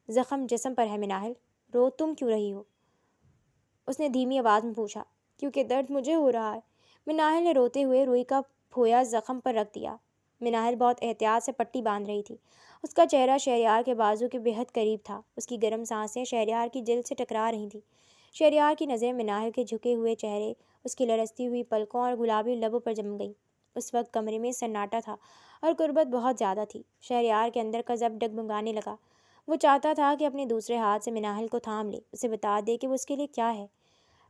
A: زخم جسم پر ہے مناہل، رو تم کیوں رہی ہو؟ اس نے دھیمی آواز میں پوچھا۔ کیونکہ درد مجھے ہو رہا ہے۔ مناہل نے روتے ہوئے روئی کا پھویا زخم پر رکھ دیا۔ مناہل بہت احتیاط سے پٹی باندھ رہی تھی۔ اس کا چہرہ شہریار کے بازو کے بہت قریب تھا۔ اس کی گرم سانسیں شہریار کی جلد سے ٹکرا رہی تھیں۔ شہریار کی نظریں مناہل کے جھکے ہوئے چہرے، اس کی لرزتی ہوئی پلکوں اور گلابی لبوں پر جم گئیں۔ اس وقت کمرے میں سناٹا تھا اور غربت بہت زیادہ تھی۔ شہریار کے اندر کا ضبط ڈگمگانے لگا۔ وہ چاہتا تھا کہ اپنے دوسرے ہاتھ سے مناہل کو تھام لے، اسے بتا دے کہ وہ اس کے لیے کیا ہے۔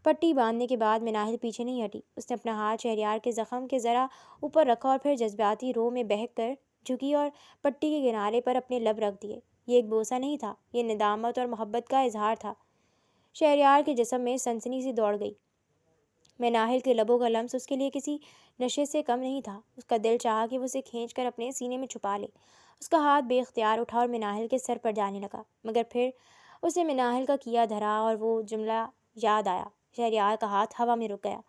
A: پٹی باندھنے کے بعد مناہل پیچھے نہیں ہٹی۔ اس نے اپنا ہاتھ شہریار کے زخم کے ذرا اوپر رکھا اور پھر جذباتی رو میں بہک کر جھکی اور پٹی کے کنارے پر اپنے لب رکھ دیے۔ یہ ایک بوسہ نہیں تھا، یہ ندامت اور محبت کا اظہار تھا۔ شہریار کے جسم میں سنسنی سی دوڑ گئی۔ مناہل کے لبوں کا لمس اس کے لیے کسی نشے سے کم نہیں تھا۔ اس کا دل چاہا کہ وہ اسے کھینچ کر اپنے سینے میں چھپا لے۔ اس کا ہاتھ بے اختیار اٹھا اور مناہل کے سر پر جانے لگا، مگر پھر اسے مناہل کا کیا دھرا اور وہ جملہ یاد آیا۔ شہریار کا ہاتھ ہوا میں رک گیا۔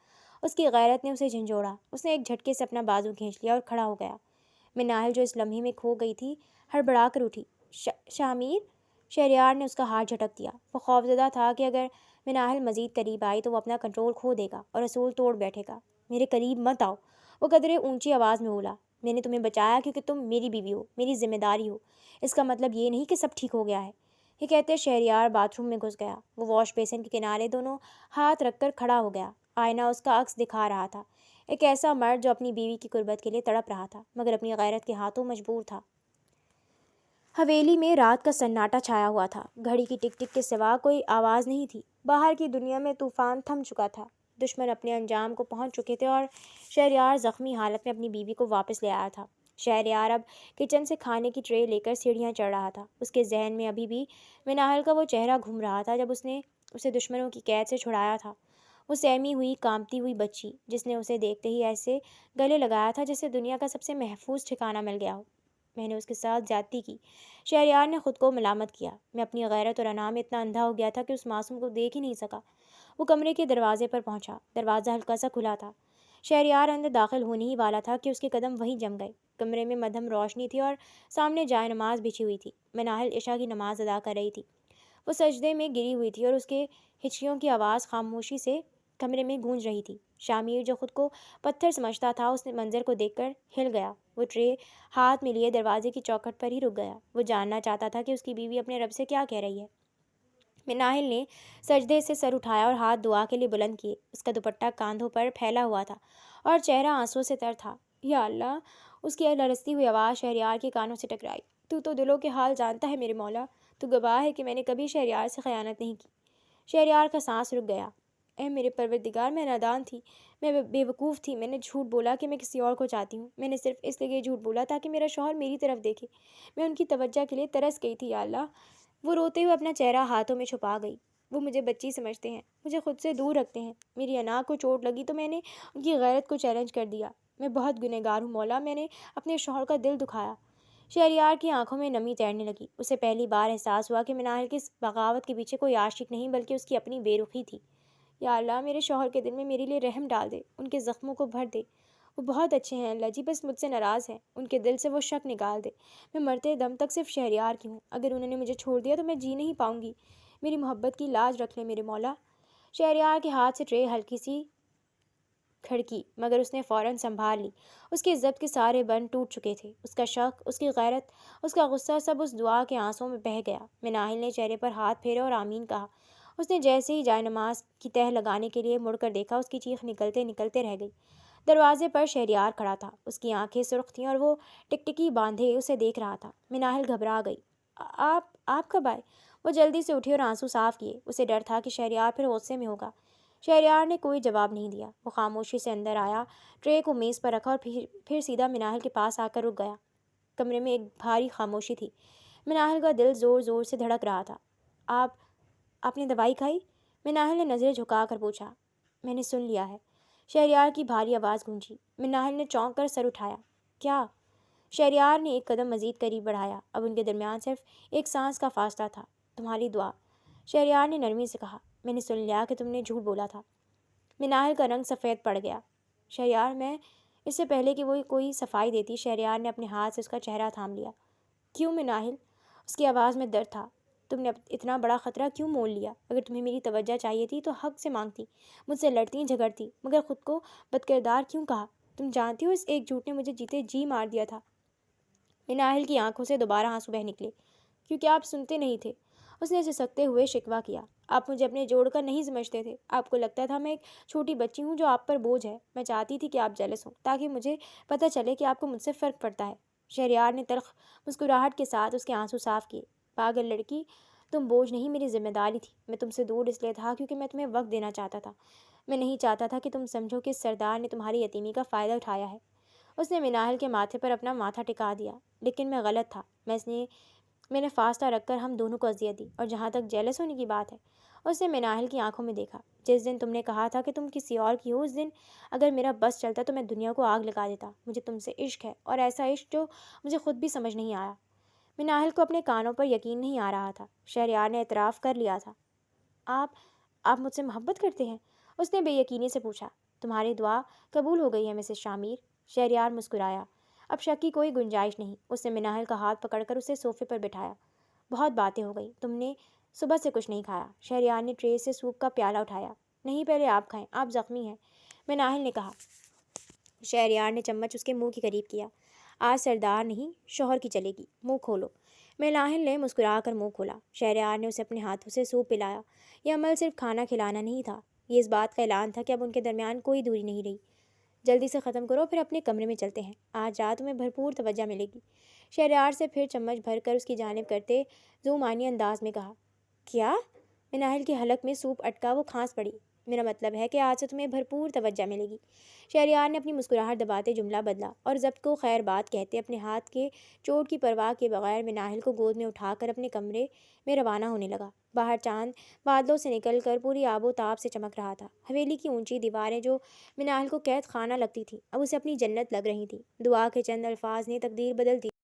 A: اس کی غیرت نے اسے جھنجھوڑا۔ اس نے ایک جھٹکے سے اپنا بازو کھینچ لیا اور کھڑا ہو گیا۔ مناہل جو اس لمحے میں کھو گئی تھی، ہڑبڑا کر اٹھی۔ شامیر! شہریار نے اس کا ہاتھ جھٹک دیا۔ وہ خوفزدہ تھا کہ اگر مناہل مزید قریب آئی تو وہ اپنا کنٹرول کھو دے گا اور اصول توڑ بیٹھے گا۔ میرے قریب مت آؤ، وہ قدرے اونچی آواز میں بولا۔ میں نے تمہیں بچایا کیونکہ تم میری بیوی ہو، میری ذمہ داری ہو۔ اس کا مطلب یہ نہیں کہ سب ٹھیک ہو گیا ہے۔ یہ کہتے شہریار باتھ روم میں گھس گیا۔ وہ واش بیسن کے کنارے دونوں ہاتھ رکھ کر کھڑا ہو گیا۔ آئینہ اس کا عکس دکھا رہا تھا، ایک ایسا مرد جو اپنی بیوی کی قربت کے لیے تڑپ رہا تھا، مگر اپنی غیرت کے ہاتھوں مجبور تھا۔ حویلی میں رات کا سناٹا چھایا ہوا تھا۔ گھڑی کی ٹک ٹک کے سوا کوئی آواز نہیں تھی۔ باہر کی دنیا میں طوفان تھم چکا تھا۔ دشمن اپنے انجام کو پہنچ چکے تھے اور شہریار زخمی حالت میں اپنی بیوی کو واپس لے آیا تھا۔ شہریار اب کچن سے کھانے کی ٹرے لے کر سیڑھیاں چڑھ رہا تھا۔ اس کے ذہن میں ابھی بھی مناہل کا وہ چہرہ گھوم رہا تھا جب اس نے اسے دشمنوں کی قید سے چھڑایا تھا۔ وہ سہمی ہوئی، کانپتی ہوئی بچی جس نے اسے دیکھتے ہی ایسے گلے لگایا تھا جسے دنیا کا سب سے محفوظ ٹھکانہ مل گیا ہو۔ میں نے اس کے ساتھ زیادتی کی، شہریار نے خود کو ملامت کیا۔ میں اپنی غیرت اور انا میں اتنا اندھا ہو گیا تھا کہ اس معصوم کو دیکھ ہی نہیں سکا۔ وہ کمرے کے دروازے پر پہنچا۔ دروازہ ہلکا سا کھلا تھا۔ شہریار اندر داخل ہونے ہی والا تھا کہ اس کے قدم وہیں جم گئے۔ کمرے میں مدھم روشنی تھی اور سامنے جائے نماز بچھی ہوئی تھی۔ مناہل عشاء کی نماز ادا کر رہی تھی۔ وہ سجدے میں گری ہوئی تھی اور اس کے ہچکیوں کی آواز خاموشی سے کمرے میں گونج رہی تھی۔ شامیر جو خود کو پتھر سمجھتا تھا، اس نے منظر کو دیکھ کر ہل گیا۔ وہ ٹرے ہاتھ میں لیے دروازے کی چوکھٹ پر ہی رک گیا۔ وہ جاننا چاہتا تھا کہ اس کی بیوی اپنے رب سے کیا کہہ رہی ہے۔ مناہل نے سجدے سے سر اٹھایا اور ہاتھ دعا کے لیے بلند کیے۔ اس کا دوپٹہ کاندھوں پر پھیلا ہوا تھا اور چہرہ آنسوؤں سے تر تھا۔ یا اللہ! اس کی لرزتی ہوئی آواز شہریار کے کانوں سے ٹکرائی۔ تو دلوں کے حال جانتا ہے میرے مولا۔ تو گواہ ہے کہ میں نے کبھی شہریار سے خیانت نہیں کی۔ شہریار کا سانس رک گیا۔ اے میرے پروردگار، میں نادان تھی، میں بے وقوف تھی۔ میں نے جھوٹ بولا کہ میں کسی اور کو چاہتی ہوں۔ میں نے صرف اس لیے جھوٹ بولا تاکہ میرا شوہر میری طرف دیکھے۔ میں ان کی توجہ کے لیے ترس گئی تھی یا اللہ۔ وہ روتے ہوئے اپنا چہرہ ہاتھوں میں چھپا گئی۔ وہ مجھے بچی سمجھتے ہیں، مجھے خود سے دور رکھتے ہیں۔ میری انا کو چوٹ لگی تو میں نے ان کی غیرت کو چیلنج کر دیا۔ میں بہت گنہگار ہوں مولا، میں نے اپنے شوہر کا دل دکھایا۔ شہریار کی آنکھوں میں نمی تیرنے لگی۔ اسے پہلی بار احساس ہوا کہ مناہل کی اس بغاوت کے پیچھے کوئی عاشق نہیں بلکہ اس کی اپنی بے رخی تھی۔ یا اللہ، میرے شوہر کے دل میں میرے لیے رحم ڈال دے، ان کے زخموں کو بھر دے۔ وہ بہت اچھے ہیں اللہ جی، بس مجھ سے ناراض ہیں، ان کے دل سے وہ شک نکال دے۔ میں مرتے دم تک صرف شہریار کی ہوں، اگر انہوں نے مجھے چھوڑ دیا تو میں جی نہیں پاؤں گی۔ میری محبت کی لاج رکھ لے میرے مولا۔ شہریار کے ہاتھ سے ٹرے ہلکی سی کھڑکی، مگر اس نے فوراً سنبھال لی۔ اس کے ضبط کے سارے بند ٹوٹ چکے تھے۔ اس کا شک، اس کی غیرت، اس کا غصہ سب اس دعا کے آنسوں میں بہہ گیا۔ مناہل نے چہرے پر ہاتھ پھیرے اور آمین کہا۔ اس نے جیسے ہی جائے نماز کی تہہ لگانے کے لیے مڑ کر دیکھا، اس کی چیخ نکلتے نکلتے رہ گئی۔ دروازے پر شہریار کھڑا تھا۔ اس کی آنکھیں سرخ تھیں اور وہ ٹکٹکی باندھے اسے دیکھ رہا تھا۔ مناہل گھبرا گئی۔ آپ کب آئے؟ وہ جلدی سے اٹھی اور آنسو صاف کیے۔ اسے ڈر تھا کہ شہریار پھر غصے میں ہوگا۔ شہریار نے کوئی جواب نہیں دیا۔ وہ خاموشی سے اندر آیا، ٹرے کو میز پر رکھا اور پھر سیدھا مناہل کے پاس آ کر رک گیا۔ کمرے میں ایک بھاری خاموشی تھی۔ مناہل کا دل زور زور سے دھڑک رہا تھا۔ آپ نے دوائی کھائی؟ مناہل نے نظریں جھکا کر پوچھا۔ میں نے سن لیا ہے، شہریار کی بھاری آواز گونجی۔ مناہل نے چونک کر سر اٹھایا۔ کیا؟ شہریار نے ایک قدم مزید قریب بڑھایا۔ اب ان کے درمیان صرف ایک سانس کا فاصلہ تھا۔ تمہاری دعا، شہریار نے نرمی سے کہا۔ میں نے سن لیا کہ تم نے جھوٹ بولا تھا۔ مناہل کا رنگ سفید پڑ گیا۔ شہریار، میں اس سے پہلے کہ وہ کوئی صفائی دیتی، شہریار نے اپنے ہاتھ سے اس کا چہرہ تھام لیا۔ کیوں مناہل؟ اس کی آواز میں درد تھا۔ تم نے اتنا بڑا خطرہ کیوں مول لیا؟ اگر تمہیں میری توجہ چاہیے تھی تو حق سے مانگتی، مجھ سے لڑتی جھگڑتی، مگر خود کو بدکردار کیوں کہا؟ تم جانتی ہو اس ایک جھوٹ نے مجھے جیتے جی مار دیا تھا۔ مناہل کی آنکھوں سے دوبارہ آنسو بہہ نکلے۔ کیونکہ آپ سنتے نہیں تھے، اس نے سسکتے ہوئے شکوہ کیا۔ آپ مجھے اپنے جوڑ کر نہیں سمجھتے تھے۔ آپ کو لگتا تھا میں ایک چھوٹی بچی ہوں جو آپ پر بوجھ ہے۔ میں چاہتی تھی کہ آپ جیلس ہوں تاکہ مجھے پتہ چلے کہ آپ کو مجھ سے فرق پڑتا ہے۔ شہریار نے تلخ مسکراہٹ کے ساتھ اس کے آنسو صاف کیے۔ پاگل لڑکی، تم بوجھ نہیں، میری ذمہ داری تھی۔ میں تم سے دور اس لیے تھا کیونکہ میں تمہیں وقت دینا چاہتا تھا۔ میں نہیں چاہتا تھا کہ تم سمجھو کہ اس سردار نے تمہاری یتیمی کا فائدہ اٹھایا ہے۔ اس نے مناہل کے ماتھے پر اپنا ماتھا ٹکا دیا۔ لیکن میں غلط تھا۔ میں نے فاصلہ رکھ کر ہم دونوں کو اذیت دی۔ اور جہاں تک جیلس ہونے کی بات ہے، اس نے مناہل کی آنکھوں میں دیکھا۔ جس دن تم نے کہا تھا کہ تم کسی اور کی ہو، اس دن اگر میرا بس چلتا تو میں دنیا کو آگ لگا دیتا۔ مجھے تم سے عشق ہے، اور ایسا عشق جو مجھے خود بھی سمجھ نہیں آیا۔ مناہل کو اپنے کانوں پر یقین نہیں آ رہا تھا۔ شہریار نے اعتراف کر لیا تھا۔ آپ مجھ سے محبت کرتے ہیں؟ اس نے بے یقینی سے پوچھا۔ تمہاری دعا قبول ہو گئی ہے مسز شامیر۔ شہریار مسکرایا۔ اب شک کی کوئی گنجائش نہیں۔ اس نے مناہل کا ہاتھ پکڑ کر اسے صوفے پر بٹھایا۔ بہت باتیں ہو گئی، تم نے صبح سے کچھ نہیں کھایا۔ شہریار نے ٹرے سے سوپ کا پیالہ اٹھایا۔ نہیں، پہلے آپ کھائیں، آپ زخمی ہیں، مناہل نے کہا۔ شہریار نے چمچ اس کے منہ کے قریب کیا۔ آج سردار نہیں، شوہر کی چلے گی، منہ کھولو۔ مناہل نے مسکرا کر منہ کھولا۔ شہریار نے اسے اپنے ہاتھوں سے سوپ پلایا۔ یہ عمل صرف کھانا کھلانا نہیں تھا، یہ اس بات کا اعلان تھا کہ اب ان کے درمیان کوئی دوری نہیں رہی۔ جلدی سے ختم کرو، پھر اپنے کمرے میں چلتے ہیں، آج رات تمہیں بھرپور توجہ ملے گی۔ شہریار سے پھر چمچ بھر کر اس کی جانب کرتے ذو معنی انداز میں کہا۔ کیا؟ مناہل کے حلق میں سوپ اٹکا، وہ کھانس پڑی۔ میرا مطلب ہے کہ آج سے تمہیں بھرپور توجہ ملے گی۔ شہریار نے اپنی مسکراہٹ دباتے جملہ بدلا اور ضبط کو خیر بات کہتے اپنے ہاتھ کے چوٹ کی پرواہ کیے بغیر مناہل کو گود میں اٹھا کر اپنے کمرے میں روانہ ہونے لگا۔ باہر چاند بادلوں سے نکل کر پوری آب و تاب سے چمک رہا تھا۔ حویلی کی اونچی دیواریں جو مناہل کو قید خانہ لگتی تھیں، اب اسے اپنی جنت لگ رہی تھیں۔ دعا کے چند الفاظ نے تقدیر بدل دی۔